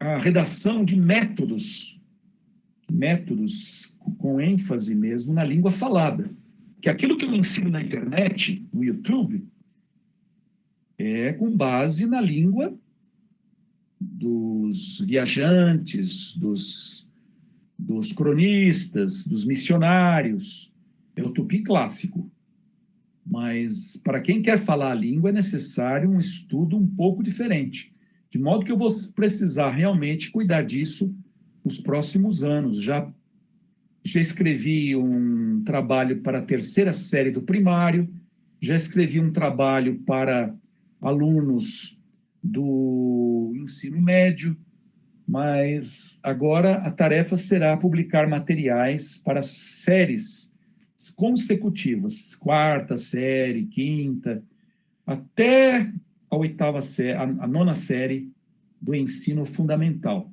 a redação de métodos com ênfase mesmo na língua falada. Que aquilo que eu ensino na internet, no YouTube, é com base na língua dos viajantes, dos cronistas, dos missionários. É o tupi clássico. Mas, para quem quer falar a língua, é necessário um estudo um pouco diferente. De modo que eu vou precisar realmente cuidar disso nos próximos anos. Já escrevi um trabalho para a 3ª série do primário, já escrevi um trabalho para alunos do ensino médio, mas agora a tarefa será publicar materiais para séries consecutivas, 4ª série, 5ª, até a 8ª série, a 9ª série do ensino fundamental.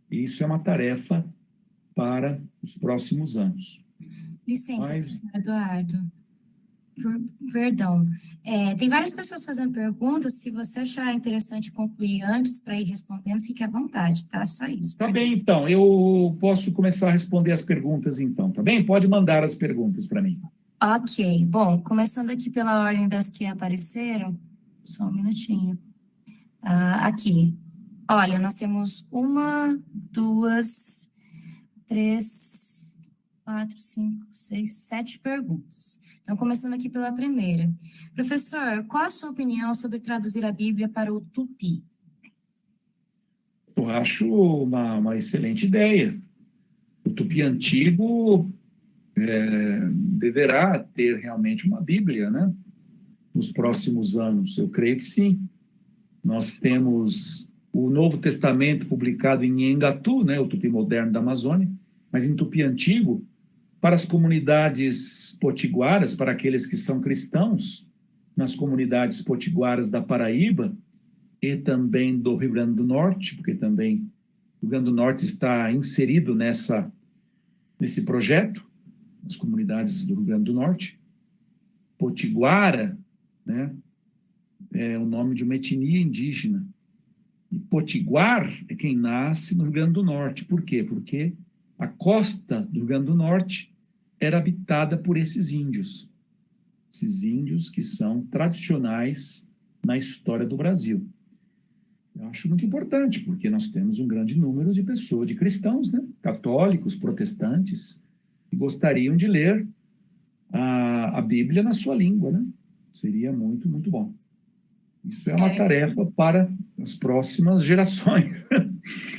Isso é uma tarefa para os próximos anos. Licença, professor Eduardo. Perdão. Tem várias pessoas fazendo perguntas. Se você achar interessante concluir antes para ir respondendo, fique à vontade, tá? Só isso. Tá bem, então. Eu posso começar a responder as perguntas, então, tá bem? Pode mandar as perguntas para mim. Ok. Bom, começando aqui pela ordem das que apareceram. Só um minutinho. Aqui. Olha, nós temos 1, 2, 3, 4, 5, 6, 7 perguntas. Então, começando aqui pela primeira. Professor, qual a sua opinião sobre traduzir a Bíblia para o tupi? Eu acho uma excelente ideia. O tupi antigo deverá ter realmente uma Bíblia, né? Nos próximos anos. Eu creio que sim. Nós temos o Novo Testamento publicado em Nhengatu, né? O tupi moderno da Amazônia, mas em tupi antigo, para as comunidades potiguaras, para aqueles que são cristãos, nas comunidades potiguaras da Paraíba e também do Rio Grande do Norte, porque também o Rio Grande do Norte está inserido nesse projeto, as comunidades do Rio Grande do Norte. Potiguara, né, é o nome de uma etnia indígena. E Potiguar é quem nasce no Rio Grande do Norte. Por quê? Porque a costa do Rio Grande do Norte era habitada por esses índios que são tradicionais na história do Brasil. Eu acho muito importante, porque nós temos um grande número de pessoas, de cristãos, né? Católicos, protestantes, que gostariam de ler a Bíblia na sua língua, né? Seria muito, muito bom. Isso é uma tarefa para as próximas gerações.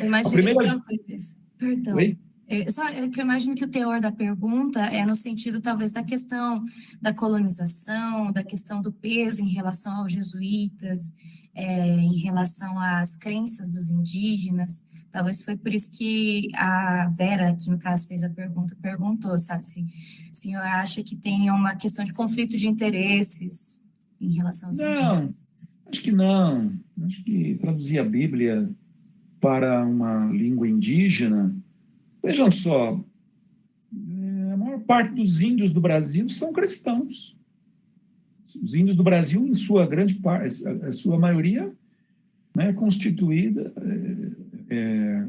Eu imagino que talvez... Perdão. Oi? Eu imagino que o teor da pergunta é no sentido, talvez, da questão da colonização, da questão do peso em relação aos jesuítas, em relação às crenças dos indígenas. Talvez foi por isso que a Vera, que no caso fez a pergunta, perguntou, sabe, se o senhor acha que tem uma questão de conflito de interesses em relação aos indígenas? Acho que não. Acho que traduzir a Bíblia para uma língua indígena... Vejam só, a maior parte dos índios do Brasil são cristãos. Os índios do Brasil, em sua grande parte, a sua maioria, né, constituída,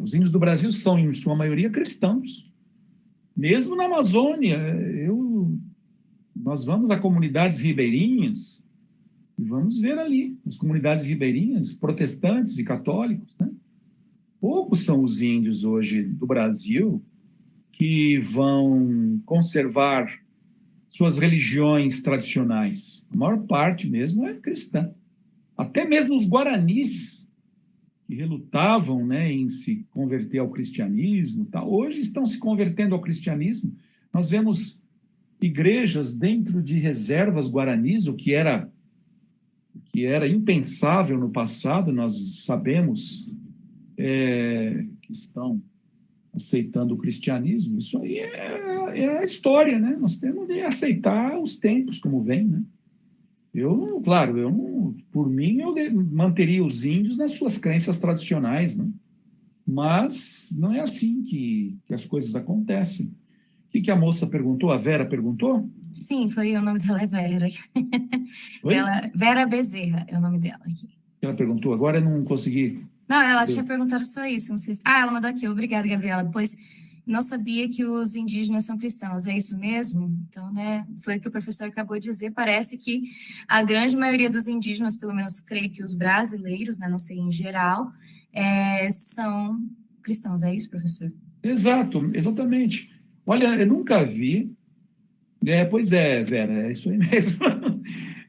os índios do Brasil são, em sua maioria, cristãos. Mesmo na Amazônia, nós vamos a comunidades ribeirinhas e vamos ver ali, as comunidades ribeirinhas, protestantes e católicos, né? Poucos são os índios hoje do Brasil que vão conservar suas religiões tradicionais. A maior parte mesmo é cristã. Até mesmo os guaranis, que relutavam, né, em se converter ao cristianismo, hoje estão se convertendo ao cristianismo. Nós vemos igrejas dentro de reservas guaranis, o que era impensável no passado. Nós sabemos que estão aceitando o cristianismo. Isso aí é a história, né? Nós temos de aceitar os tempos como vem, né? Por mim, eu manteria os índios nas suas crenças tradicionais, né? Mas não é assim que as coisas acontecem. O que a moça perguntou? A Vera perguntou? Sim, foi o nome dela, é Vera. Vera Bezerra é o nome dela aqui. Ela perguntou, agora eu não consegui... Não, ela tinha perguntado só isso. Não sei se... ela mandou aqui. Obrigada, Gabriela. Pois não sabia que os indígenas são cristãos. É isso mesmo? Então, né, foi o que o professor acabou de dizer. Parece que a grande maioria dos indígenas, pelo menos creio que os brasileiros, né, não sei em geral, são cristãos. É isso, professor? Exato, exatamente. Olha, eu nunca vi... pois é, Vera, é isso aí mesmo.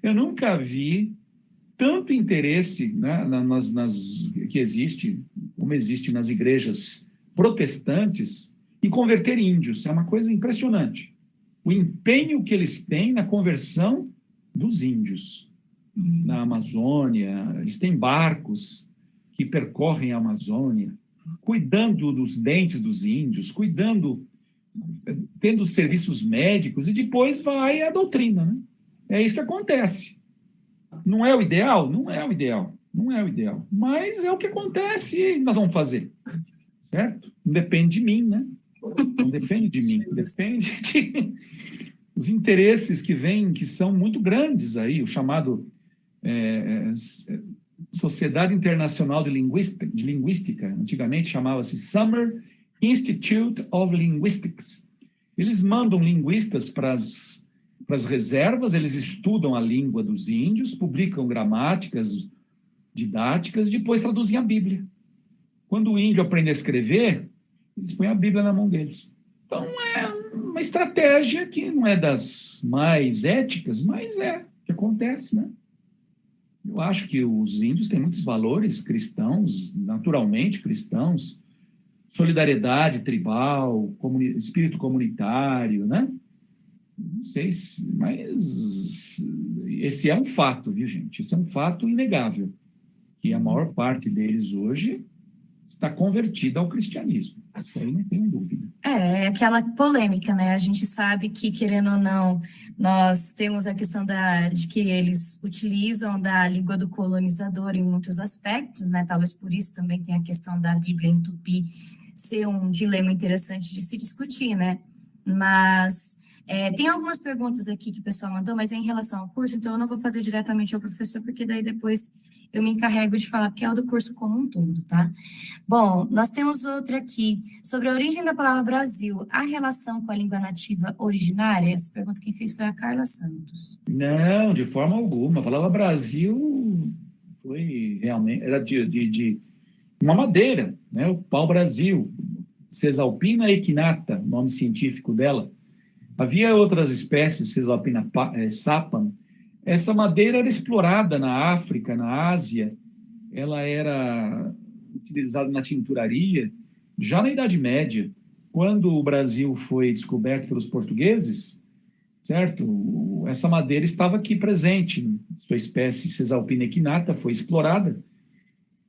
Eu nunca vi tanto interesse, né, que existe, como existe nas igrejas protestantes, em converter índios. É uma coisa impressionante. O empenho que eles têm na conversão dos índios. Na Amazônia, eles têm barcos que percorrem a Amazônia, cuidando dos dentes dos índios, tendo serviços médicos, e depois vai a doutrina, né? É isso que acontece. Não é o ideal? Não é o ideal. Não é o ideal. Mas é o que acontece e nós vamos fazer. Certo? Não depende de mim, né? Não depende de mim. Depende dos interesses que vêm, que são muito grandes aí, o chamado Sociedade Internacional de Linguística, antigamente chamava-se Summer Institute of Linguistics. Eles mandam linguistas para as reservas, eles estudam a língua dos índios, publicam gramáticas, didáticas, e depois traduzem a Bíblia. Quando o índio aprende a escrever, eles põem a Bíblia na mão deles. Então, é uma estratégia que não é das mais éticas, mas é o que acontece, né? Eu acho que os índios têm muitos valores cristãos, naturalmente cristãos, solidariedade tribal, espírito comunitário, né? Não sei, mas esse é um fato, viu, gente? Esse é um fato inegável, que a maior parte deles hoje está convertida ao cristianismo. Isso aí não tenho dúvida. É aquela polêmica, né? A gente sabe que, querendo ou não, nós temos a questão de que eles utilizam da língua do colonizador em muitos aspectos, né? Talvez por isso também tem a questão da Bíblia em tupi ser um dilema interessante de se discutir, né? Mas tem algumas perguntas aqui que o pessoal mandou, mas é em relação ao curso, então eu não vou fazer diretamente ao professor, porque daí depois eu me encarrego de falar, porque é o do curso como um todo, tá? Bom, nós temos outra aqui, sobre a origem da palavra Brasil, a relação com a língua nativa originária? Essa pergunta quem fez foi a Carla Santos. Não, de forma alguma. A palavra Brasil foi realmente, era de uma madeira, né? O pau-brasil, Cesalpina equinata, nome científico dela. Havia outras espécies, Cesalpina sapam. Essa madeira era explorada na África, na Ásia, ela era utilizada na tinturaria, já na Idade Média, quando o Brasil foi descoberto pelos portugueses, certo? Essa madeira estava aqui presente, sua espécie Cesalpina equinata foi explorada,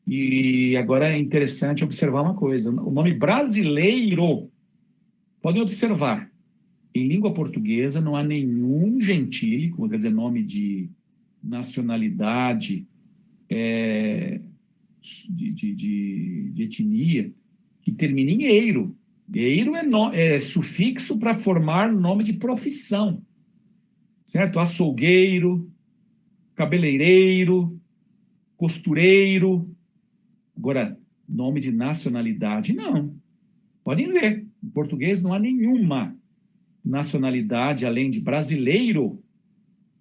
e agora é interessante observar uma coisa, o nome brasileiro, podem observar, em língua portuguesa não há nenhum gentílico, quer dizer, nome de nacionalidade, de etnia, que termina em eiro. Eiro é sufixo para formar nome de profissão, certo? Açougueiro, cabeleireiro, costureiro. Agora, nome de nacionalidade, não. Podem ver, em português não há nenhuma nacionalidade, além de brasileiro,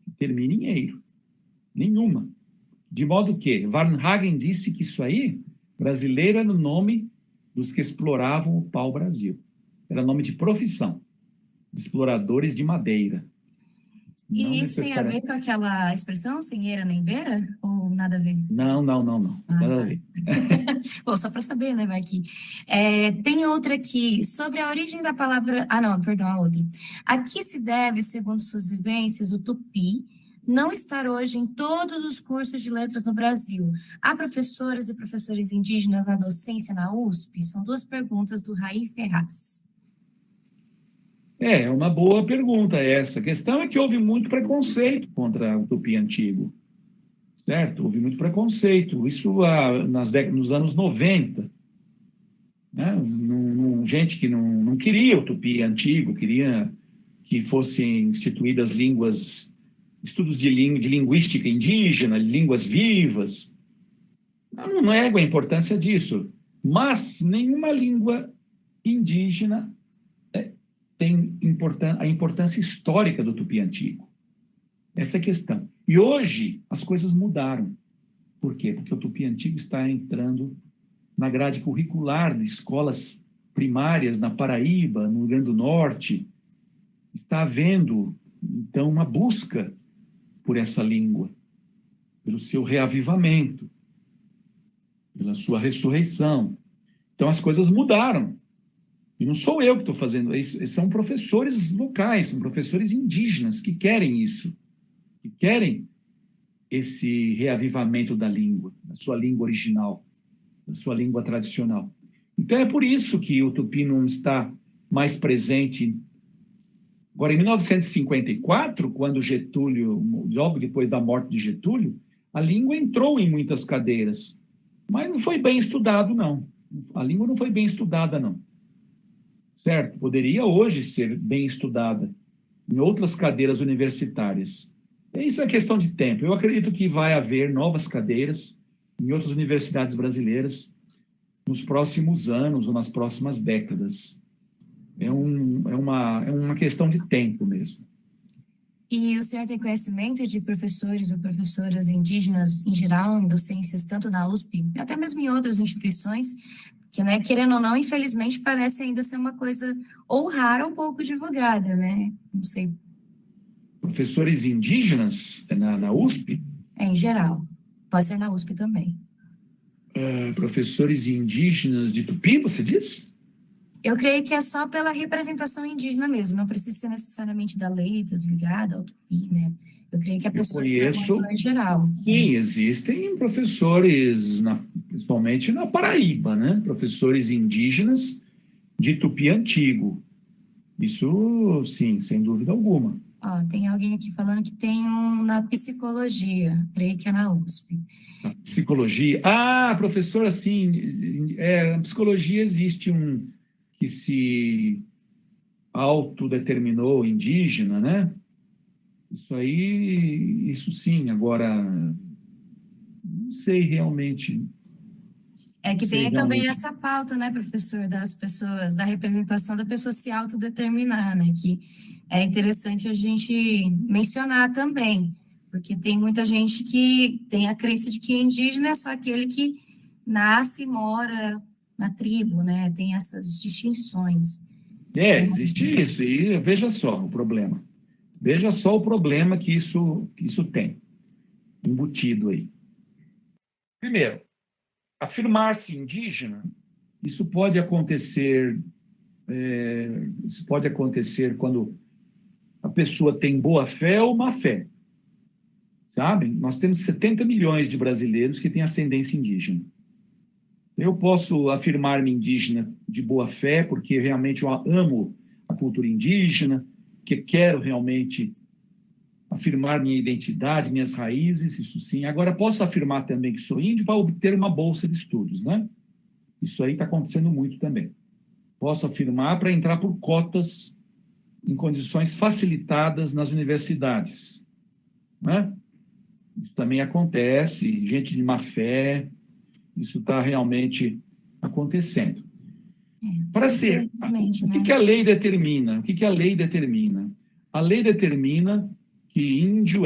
que termina em eiro. Nenhuma. De modo que Varnhagen disse que isso aí, brasileiro, era o nome dos que exploravam o pau-brasil. Era nome de profissão, de exploradores de madeira. E isso tem a ver com aquela expressão, sem eira nem beira? Ou nada a ver? Não. Nada a ver. Bom, só para saber, né, vai aqui. Tem outra aqui, sobre a origem da palavra... Ah, não, perdão, a outra. A que se deve, segundo suas vivências, o tupi não estar hoje em todos os cursos de letras no Brasil? Há professoras e professores indígenas na docência na USP? São duas perguntas do Raí Ferraz. É uma boa pergunta essa. A questão é que houve muito preconceito contra o tupi antigo, certo? Houve muito preconceito. Isso nos anos 90. Né? Gente que não queria o tupi antigo, queria que fossem instituídas estudos de linguística indígena, línguas vivas. Não nego a importância disso, mas nenhuma língua indígena tem a importância histórica do tupi antigo. Essa é a questão. E hoje as coisas mudaram. Por quê? Porque o tupi antigo está entrando na grade curricular de escolas primárias na Paraíba, no Rio Grande do Norte. Está havendo, então, uma busca por essa língua, pelo seu reavivamento, pela sua ressurreição. Então as coisas mudaram. E não sou eu que estou fazendo isso, são professores locais, são professores indígenas que querem isso, que querem esse reavivamento da língua, da sua língua original, da sua língua tradicional. Então é por isso que o tupi não está mais presente. Agora, em 1954, quando Getúlio, logo depois da morte de Getúlio, a língua entrou em muitas cadeiras, mas não foi bem estudado, não. A língua não foi bem estudada, não. Certo? Poderia hoje ser bem estudada em outras cadeiras universitárias. Isso é questão de tempo. Eu acredito que vai haver novas cadeiras em outras universidades brasileiras nos próximos anos ou nas próximas décadas. É uma questão de tempo mesmo. E o senhor tem conhecimento de professores ou professoras indígenas em geral, em docências, tanto na USP, até mesmo em outras instituições, que, né, querendo ou não, infelizmente, parece ainda ser uma coisa ou rara ou pouco divulgada, né? Não sei. Professores indígenas na USP? Em geral. Pode ser na USP também. Professores indígenas de Tupi, você diz? Eu creio que é só pela representação indígena mesmo, não precisa ser necessariamente da letras ligada ao Tupi, né? Eu creio que a pessoa em geral. Sim, existem professores, principalmente na Paraíba, né? Professores indígenas de Tupi antigo. Isso, sim, sem dúvida alguma. Tem alguém aqui falando que tem na psicologia, creio que é na USP. Na psicologia? Professor, assim, na psicologia existe que se autodeterminou indígena, né? Isso sim. Agora, Não sei realmente. É que Sei tem também realmente. essa pauta, né, professor, das pessoas, da representação da pessoa se autodeterminar, né, que é interessante a gente mencionar também, porque tem muita gente que tem a crença de que indígena é só aquele que nasce e mora na tribo, né, tem essas distinções. Existe isso, e veja só o problema. Veja só o problema que isso tem, embutido aí. Primeiro, afirmar-se indígena, isso pode acontecer quando a pessoa tem boa fé ou má fé. Sabem? Nós temos 70 milhões de brasileiros que têm ascendência indígena. Eu posso afirmar-me indígena de boa fé, porque realmente eu amo a cultura indígena, que quero realmente afirmar minha identidade, minhas raízes, isso sim. Agora, posso afirmar também que sou índio para obter uma bolsa de estudos, né? Isso aí está acontecendo muito também. Posso afirmar para entrar por cotas em condições facilitadas nas universidades, né? Isso também acontece, gente de má fé, isso está realmente acontecendo. Para ser, Infelizmente, o né? que a lei determina? O que a lei determina? A lei determina que índio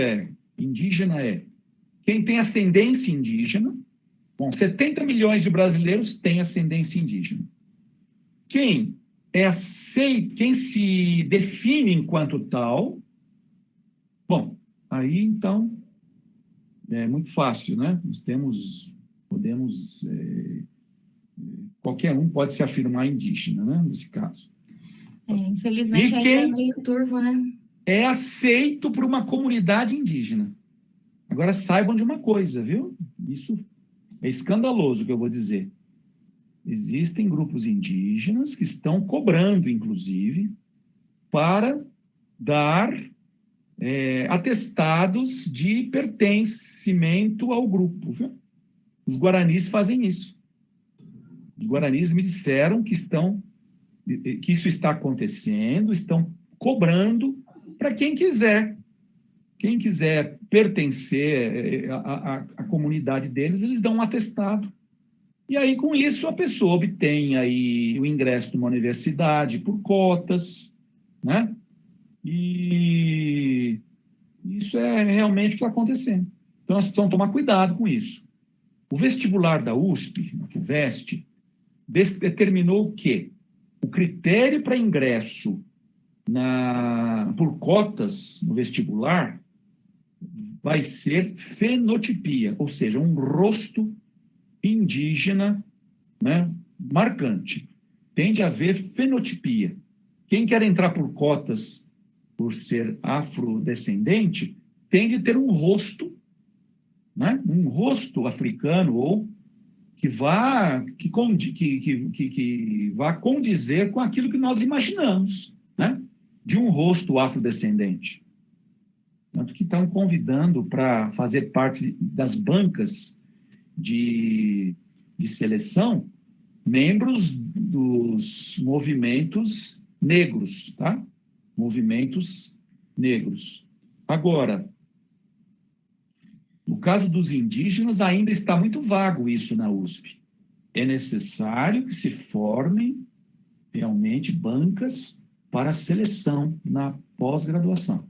indígena é quem tem ascendência indígena. Bom, 70 milhões de brasileiros têm ascendência indígena. Quem se define enquanto tal, bom, aí então é muito fácil, né? Qualquer um pode se afirmar indígena, né? Nesse caso. Infelizmente E ainda é quem meio turvo, né? é aceito por uma comunidade indígena. Agora saibam de uma coisa, viu? Isso é escandaloso o que eu vou dizer. Existem grupos indígenas que estão cobrando, inclusive, para dar atestados de pertencimento ao grupo. Viu? Os guaranis fazem isso. Os guaranis me disseram que isso está acontecendo, estão cobrando para quem quiser. Quem quiser pertencer à comunidade deles, eles dão um atestado. E aí, com isso, a pessoa obtém aí o ingresso numa universidade por cotas, né? E isso é realmente o que está acontecendo. Então, nós precisamos tomar cuidado com isso. O vestibular da USP, a FUVEST, determinou o quê? O critério para ingresso por cotas no vestibular vai ser fenotipia, ou seja, um rosto indígena, né, marcante. Tem de haver fenotipia. Quem quer entrar por cotas por ser afrodescendente tem de ter um rosto, né, um rosto africano ou que vá condizer com aquilo que nós imaginamos, né, de um rosto afrodescendente. Tanto que estão convidando para fazer parte das bancas de seleção membros dos movimentos negros, tá? Movimentos negros. Agora, no caso dos indígenas, ainda está muito vago isso na USP. É necessário que se formem realmente bancas para seleção na pós-graduação,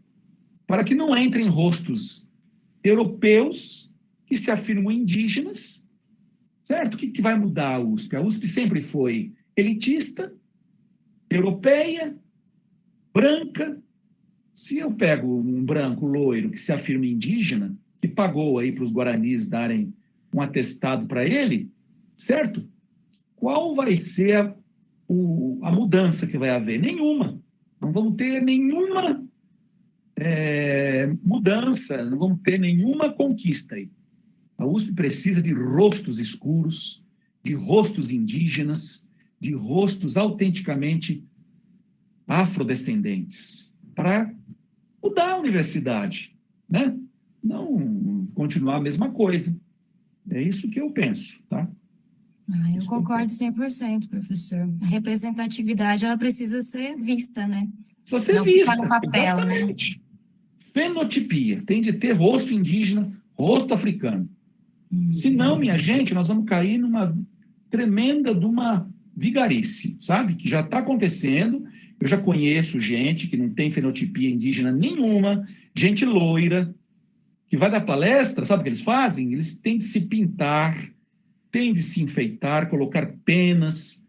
para que não entrem rostos europeus que se afirmam indígenas, certo? O que vai mudar a USP? A USP sempre foi elitista, europeia, branca. Se eu pego um branco loiro que se afirma indígena, que pagou aí para os guaranis darem um atestado para ele, certo? Qual vai ser a mudança que vai haver? Nenhuma. Não vamos ter nenhuma mudança, não vamos ter nenhuma conquista aí. A USP precisa de rostos escuros, de rostos indígenas, de rostos autenticamente afrodescendentes, para mudar a universidade, né? Não continuar a mesma coisa. É isso que eu penso, tá? Eu concordo 100%, professor. A representatividade, ela precisa ser vista, né? Precisa ser não vista, ficar no papel, exatamente. Né? Fenotipia, tem de ter rosto indígena, rosto africano. Senão, minha gente, nós vamos cair numa tremenda de uma vigarice, sabe? Que já está acontecendo. Eu já conheço gente que não tem fenotipia indígena nenhuma, gente loira, que vai dar palestra, sabe o que eles fazem? Eles têm de se pintar, têm de se enfeitar, colocar penas,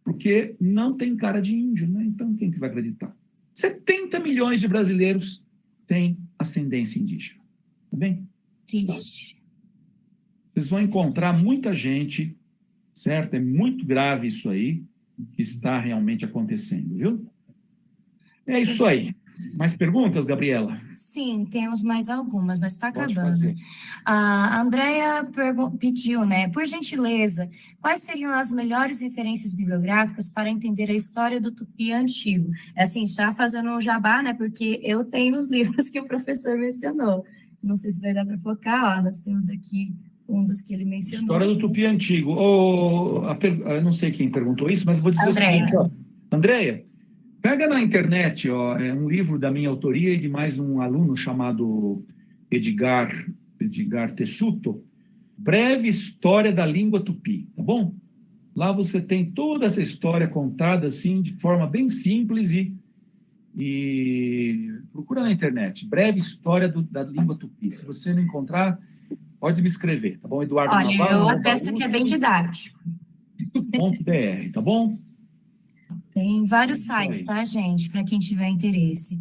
porque não tem cara de índio, né? Então, quem que vai acreditar? 70 milhões de brasileiros têm ascendência indígena, tá bem? Triste. Vocês vão encontrar muita gente, certo? É muito grave isso aí, que está realmente acontecendo, viu? É isso aí. Mais perguntas, Gabriela? Sim, temos mais algumas, mas está Pode acabando. fazer. A Andrea pediu, né? Por gentileza, quais seriam as melhores referências bibliográficas para entender a história do Tupi antigo? Assim, já fazendo um jabá, né? Porque eu tenho os livros que o professor mencionou. Não sei se vai dar para focar, ó, nós temos aqui um dos que ele mencionou. História do Tupi antigo. Eu não sei quem perguntou isso, mas eu vou dizer Andrea. o seguinte, ó. Andrea, pega na internet, ó, é um livro da minha autoria e de mais um aluno chamado Edgar Tessuto, Breve História da Língua Tupi, tá bom? Lá você tem toda essa história contada assim de forma bem simples e procura na internet, Breve História da Língua Tupi. Se você não encontrar, pode me escrever, tá bom? Eduardo Olha, Navarro, eu atesto que é bem didático. .br, tá bom? Tem vários Isso sites, aí. tá, gente? Para quem tiver interesse.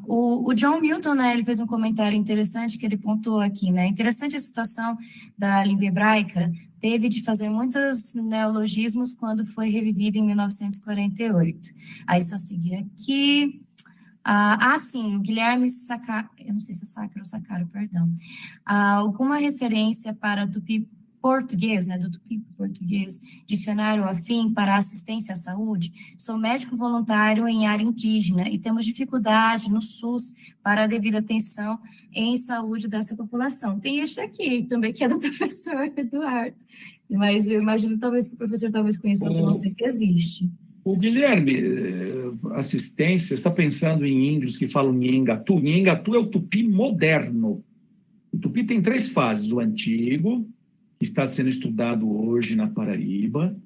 O John Milton, né, ele fez um comentário interessante que ele pontuou aqui, né? Interessante a situação da língua hebraica, teve de fazer muitos neologismos quando foi revivida em 1948. Aí só seguir aqui. Sim, o Guilherme Sacaro, eu não sei se é Sacaro ou Sacaro, perdão. Alguma referência para Tupi português, né, do Tupi português, dicionário afim para assistência à saúde? Sou médico voluntário em área indígena e temos dificuldade no SUS para a devida atenção em saúde dessa população. Tem este aqui também, que é do professor Eduardo, mas eu imagino talvez que o professor conheça, eu não sei se existe. O Guilherme, assistência, está pensando em índios que falam Nhengatu? Nhengatu é o Tupi moderno. O Tupi tem 3 fases. O antigo, que está sendo estudado hoje na Paraíba,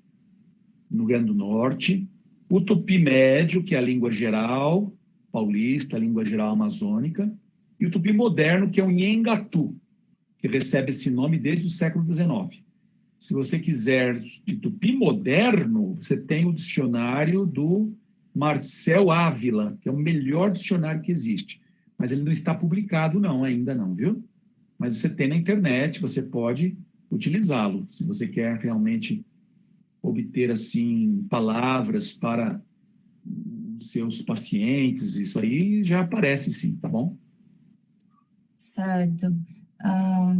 no Rio Grande do Norte. O Tupi médio, que é a língua geral paulista, a língua geral amazônica. E o Tupi moderno, que é o Nhengatu, que recebe esse nome desde o século XIX. Se você quiser de Tupi moderno, você tem o dicionário do Marcel Ávila, que é o melhor dicionário que existe. Mas ele não está publicado ainda não, viu? Mas você tem na internet, você pode utilizá-lo, se você quer realmente obter, assim, palavras para os seus pacientes, isso aí já aparece sim, tá bom? Certo.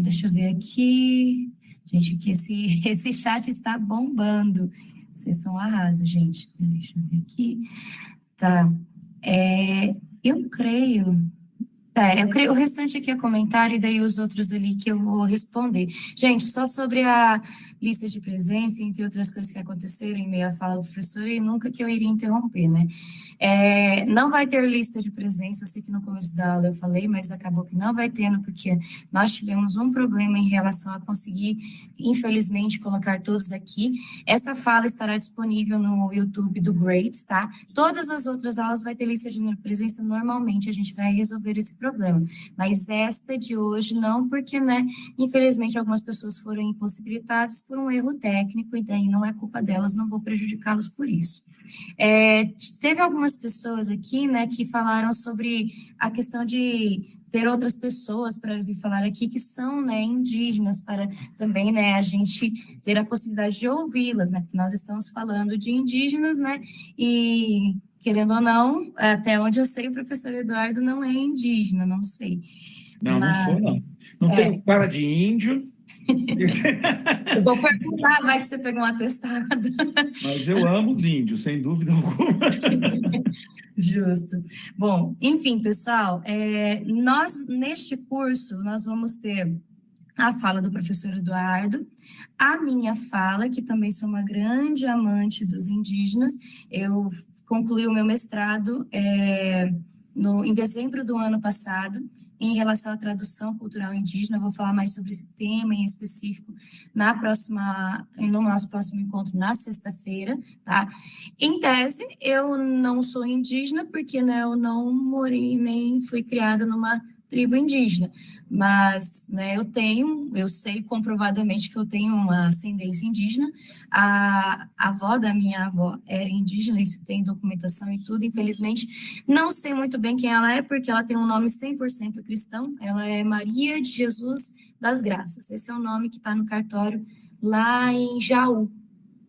Deixa eu ver aqui. Gente, que esse chat está bombando. Vocês são arraso, gente. Deixa eu ver aqui. Tá. Eu creio, o restante aqui é comentário e daí os outros ali que eu vou responder. Gente, só sobre a lista de presença, entre outras coisas que aconteceram em meio à fala do professor, e nunca que eu iria interromper, né? Não vai ter lista de presença, eu sei que no começo da aula eu falei, mas acabou que não vai tendo, porque nós tivemos um problema em relação a conseguir, infelizmente, colocar todos aqui. Esta fala estará disponível no YouTube do Great, tá? Todas as outras aulas vai ter lista de presença normalmente, a gente vai resolver esse problema. Mas esta de hoje não, porque, né, infelizmente, algumas pessoas foram impossibilitadas por um erro técnico, e daí não é culpa delas, não vou prejudicá-los por isso. Teve algumas pessoas aqui, né, que falaram sobre a questão de ter outras pessoas para vir falar aqui que são, né, indígenas, para também, né, a gente ter a possibilidade de ouvi-las, né, porque nós estamos falando de indígenas, né, e querendo ou não, até onde eu sei, o professor Eduardo não é indígena, não sei. Não sou, não. Não tenho cara de índio. Eu vou perguntar, vai que você pegou um atestado. Mas eu amo os índios, sem dúvida alguma. Justo. Bom, enfim, pessoal, nós, neste curso, nós vamos ter a fala do professor Eduardo, a minha fala, que também sou uma grande amante dos indígenas. Eu concluí o meu mestrado em dezembro do ano passado, em relação à tradução cultural indígena. Eu vou falar mais sobre esse tema em específico no nosso próximo encontro na sexta-feira, tá? Em tese, eu não sou indígena, porque, né, eu não morei nem fui criada numa tribo indígena, mas, né, eu sei comprovadamente que eu tenho uma ascendência indígena. A avó da minha avó era indígena, isso tem documentação e tudo. Infelizmente, não sei muito bem quem ela é, porque ela tem um nome 100% cristão. Ela é Maria de Jesus das Graças. Esse é o nome que está no cartório lá em Jaú.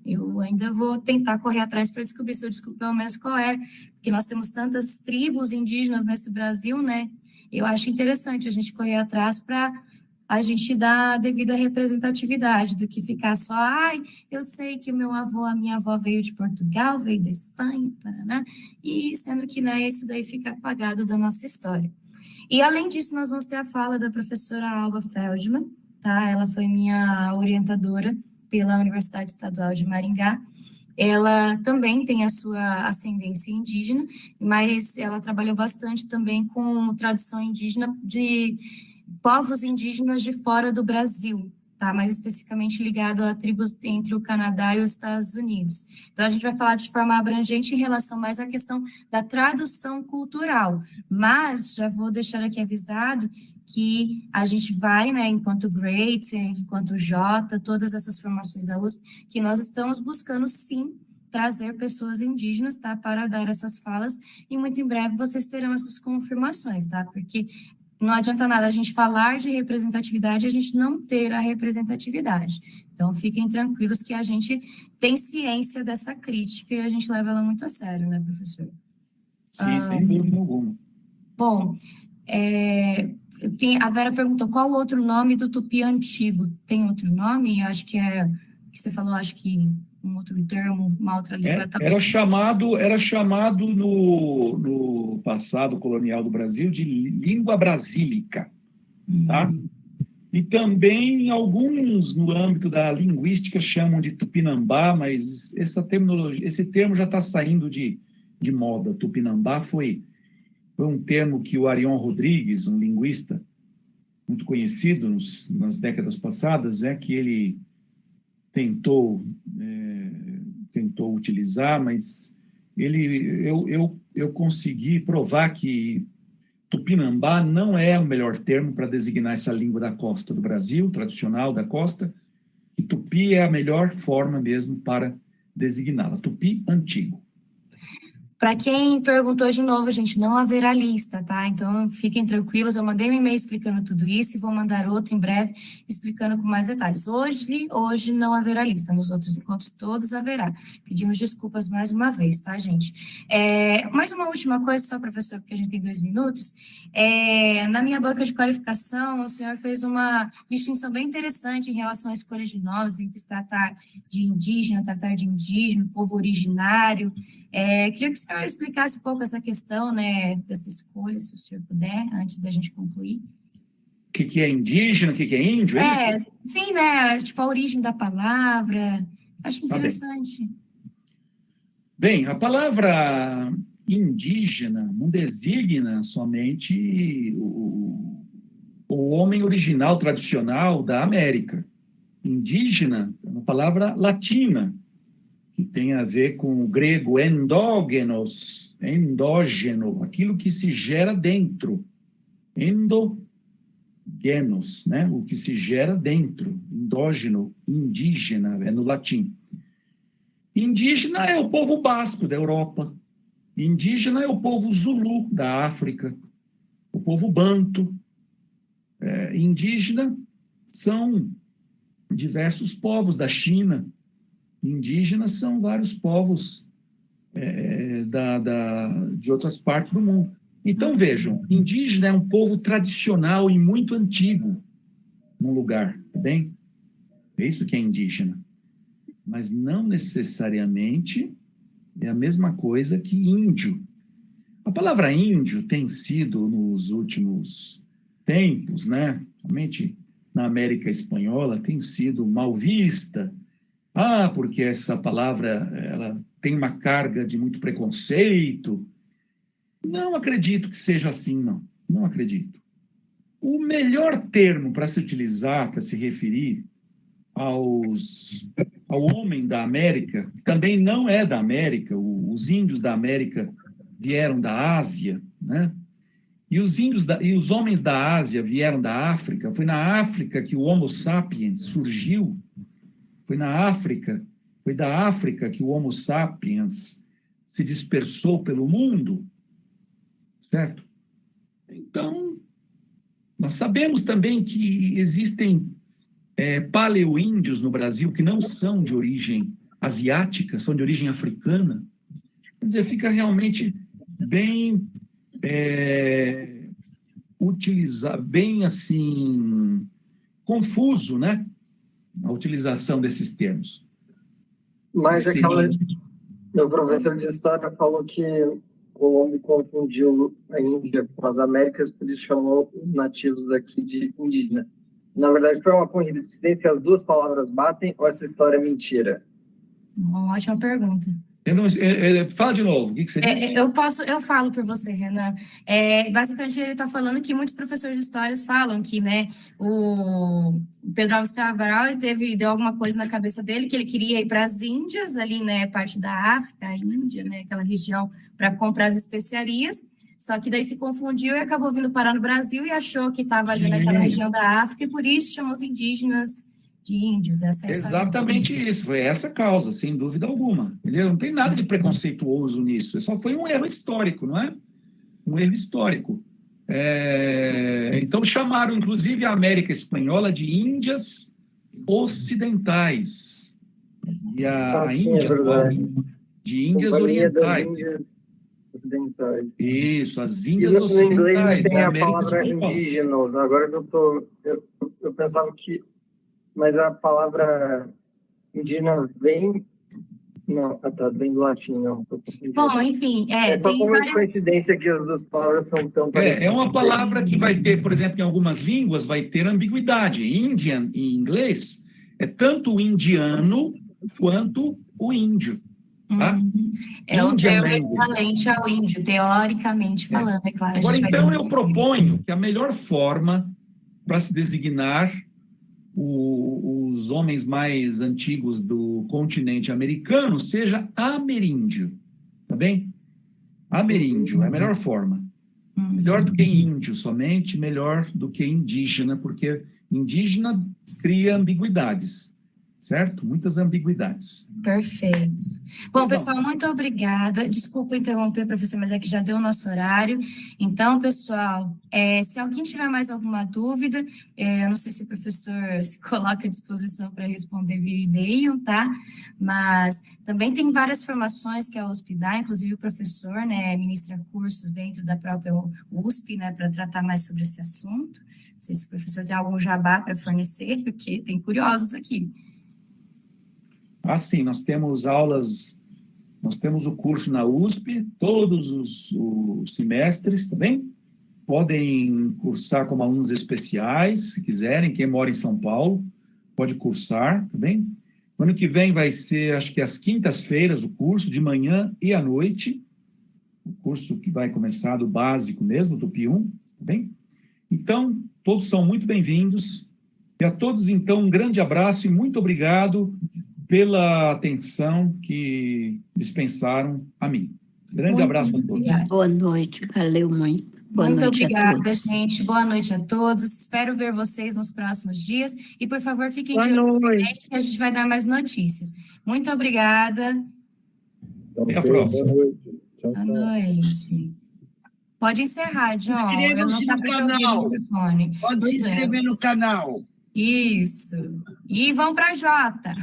Eu ainda vou tentar correr atrás para descobrir se eu descubro pelo menos qual é, porque nós temos tantas tribos indígenas nesse Brasil, né? Eu acho interessante a gente correr atrás para a gente dar a devida representatividade, do que ficar só, eu sei que o meu avô, a minha avó veio de Portugal, veio da Espanha, Paraná, e sendo que, né, isso daí fica apagado da nossa história. E, além disso, nós vamos ter a fala da professora Alba Feldman, tá? Ela foi minha orientadora pela Universidade Estadual de Maringá. Ela também tem a sua ascendência indígena, mas ela trabalhou bastante também com tradição indígena de povos indígenas de fora do Brasil, tá? Mais especificamente ligado a tribos entre o Canadá e os Estados Unidos. Então, a gente vai falar de forma abrangente em relação mais à questão da tradução cultural, mas já vou deixar aqui avisado que a gente vai, né, enquanto Great, enquanto Jota, todas essas formações da USP, que nós estamos buscando, sim, trazer pessoas indígenas, tá, para dar essas falas, e muito em breve vocês terão essas confirmações, tá, porque não adianta nada a gente falar de representatividade e a gente não ter a representatividade. Então, fiquem tranquilos que a gente tem ciência dessa crítica e a gente leva ela muito a sério, né, professor? Sim, sem dúvida alguma. Bom, a Vera perguntou qual o outro nome do tupi antigo. Tem outro nome? Acho que que você falou, acho que um outro termo, uma outra língua. Era chamado no passado colonial do Brasil de língua brasílica, tá? E também alguns no âmbito da linguística chamam de tupinambá, mas esse termo já está saindo de moda. Tupinambá foi um termo que o Arion Rodrigues, um linguista muito conhecido nas décadas passadas, que ele tentou utilizar, mas eu consegui provar que Tupinambá não é o melhor termo para designar essa língua da costa do Brasil, tradicional da costa, e Tupi é a melhor forma mesmo para designá-la, Tupi antigo. Para quem perguntou de novo, gente, não haverá lista, tá? Então, fiquem tranquilos, eu mandei um e-mail explicando tudo isso e vou mandar outro em breve explicando com mais detalhes. Hoje não haverá lista, nos outros encontros todos haverá. Pedimos desculpas mais uma vez, tá, gente? Mais uma última coisa, só, professor, porque a gente tem 2 minutos. Na minha banca de qualificação, o senhor fez uma distinção bem interessante em relação à escolha de nomes, entre tratar de indígena, povo originário. Queria que o senhor explicasse um pouco essa questão, né, dessa escolha, se o senhor puder, antes da gente concluir. O que é indígena, o que é índio, é isso? Sim, né, tipo a origem da palavra, acho interessante. Bem, a palavra indígena não designa somente o homem original, tradicional da América. Indígena é uma palavra latina, que tem a ver com o grego endógenos, endógeno, aquilo que se gera dentro. Endogenos, né? O que se gera dentro. Endógeno, indígena, é no latim. Indígena é o povo basco da Europa. Indígena é o povo zulu da África. O povo banto. Indígena são diversos povos da China. Indígenas são vários povos de outras partes do mundo. Então, vejam, indígena é um povo tradicional e muito antigo num lugar, tá bem? É isso que é indígena. Mas não necessariamente é a mesma coisa que índio. A palavra índio tem sido, nos últimos tempos, né, somente na América Espanhola, tem sido mal vista. Porque essa palavra ela tem uma carga de muito preconceito. Não acredito que seja assim, não. Não acredito. O melhor termo para se utilizar, para se referir ao homem da América, que também não é da América, os índios da América vieram da Ásia, né? E os homens da Ásia vieram da África. Foi na África que o Homo sapiens surgiu. Foi da África que o Homo sapiens se dispersou pelo mundo, certo? Então, nós sabemos também que existem paleo-índios no Brasil que não são de origem asiática, são de origem africana. Quer dizer, fica realmente bem bem assim, confuso, né? A utilização desses termos. Mas meu professor de história falou que o homem confundiu a Índia com as Américas, por isso chamou os nativos daqui de indígena. Na verdade, foi uma coincidência, as duas palavras batem, ou essa história é mentira? Uma ótima pergunta. Fala de novo, o que você disse? Eu falo por você, Renan. Basicamente, ele está falando que muitos professores de histórias falam que, né, o Pedro Álvares Cabral deu alguma coisa na cabeça dele, que ele queria ir para as Índias, ali, né, parte da África, a Índia, né, aquela região, para comprar as especiarias, só que daí se confundiu e acabou vindo parar no Brasil e achou que estava ali naquela região da África, e por isso chamou os indígenas de índios. Exatamente isso, foi essa causa, sem dúvida alguma. Entendeu? Não tem nada de preconceituoso nisso, só foi um erro histórico, não é? Um erro histórico. Então chamaram, inclusive, a América Espanhola de Índias Ocidentais, e a Índia de Índias Orientais. Ocidentais. Isso, as Índias Ocidentais. No inglês tem a palavra indígenas, agora eu pensava que... Mas a palavra indígena vem... Não, vem do latim, não. Bom, enfim... só tem como várias... coincidência que as duas palavras são tão parecidas. É uma palavra que vai ter, por exemplo, em algumas línguas, vai ter ambiguidade. Indian, em inglês, é tanto o indiano quanto o índio. Tá? É o equivalente ao índio, teoricamente falando, é claro. Agora, então, eu proponho que a melhor forma para se designar os homens mais antigos do continente americano seja ameríndio, tá bem? Ameríndio é a melhor forma. Melhor do que índio somente, melhor do que indígena, porque indígena cria ambiguidades, certo? Muitas ambiguidades. Perfeito. Bom, pessoal, muito obrigada. Desculpa interromper, professor, mas é que já deu o nosso horário. Então, pessoal, se alguém tiver mais alguma dúvida, eu não sei se o professor se coloca à disposição para responder via e-mail, tá? Mas também tem várias formações que a USP dá, inclusive o professor, né, ministra cursos dentro da própria USP, né, para tratar mais sobre esse assunto. Não sei se o professor tem algum jabá para fornecer, porque tem curiosos aqui. Sim, nós temos o curso na USP, todos os semestres, tá bem? Podem cursar como alunos especiais, se quiserem, quem mora em São Paulo, pode cursar, tá bem? No ano que vem vai ser, acho que às quintas-feiras, o curso, de manhã e à noite, o curso que vai começar do básico mesmo, do Tupi 1, tá bem? Então, todos são muito bem-vindos, e a todos, então, um grande abraço e muito obrigado pela atenção que dispensaram a mim. Grande muito abraço a todos. Boa noite, valeu muito. Boa muito noite obrigada, a todos. gente. Boa noite a todos. Espero ver vocês nos próximos dias. E, por favor, fiquem de olho que a gente vai dar mais notícias. Muito obrigada. Até a próxima. Boa noite. Pode encerrar, John. Inscreva-se no canal. Pode se inscrever no canal. Isso. E vão para a Jota.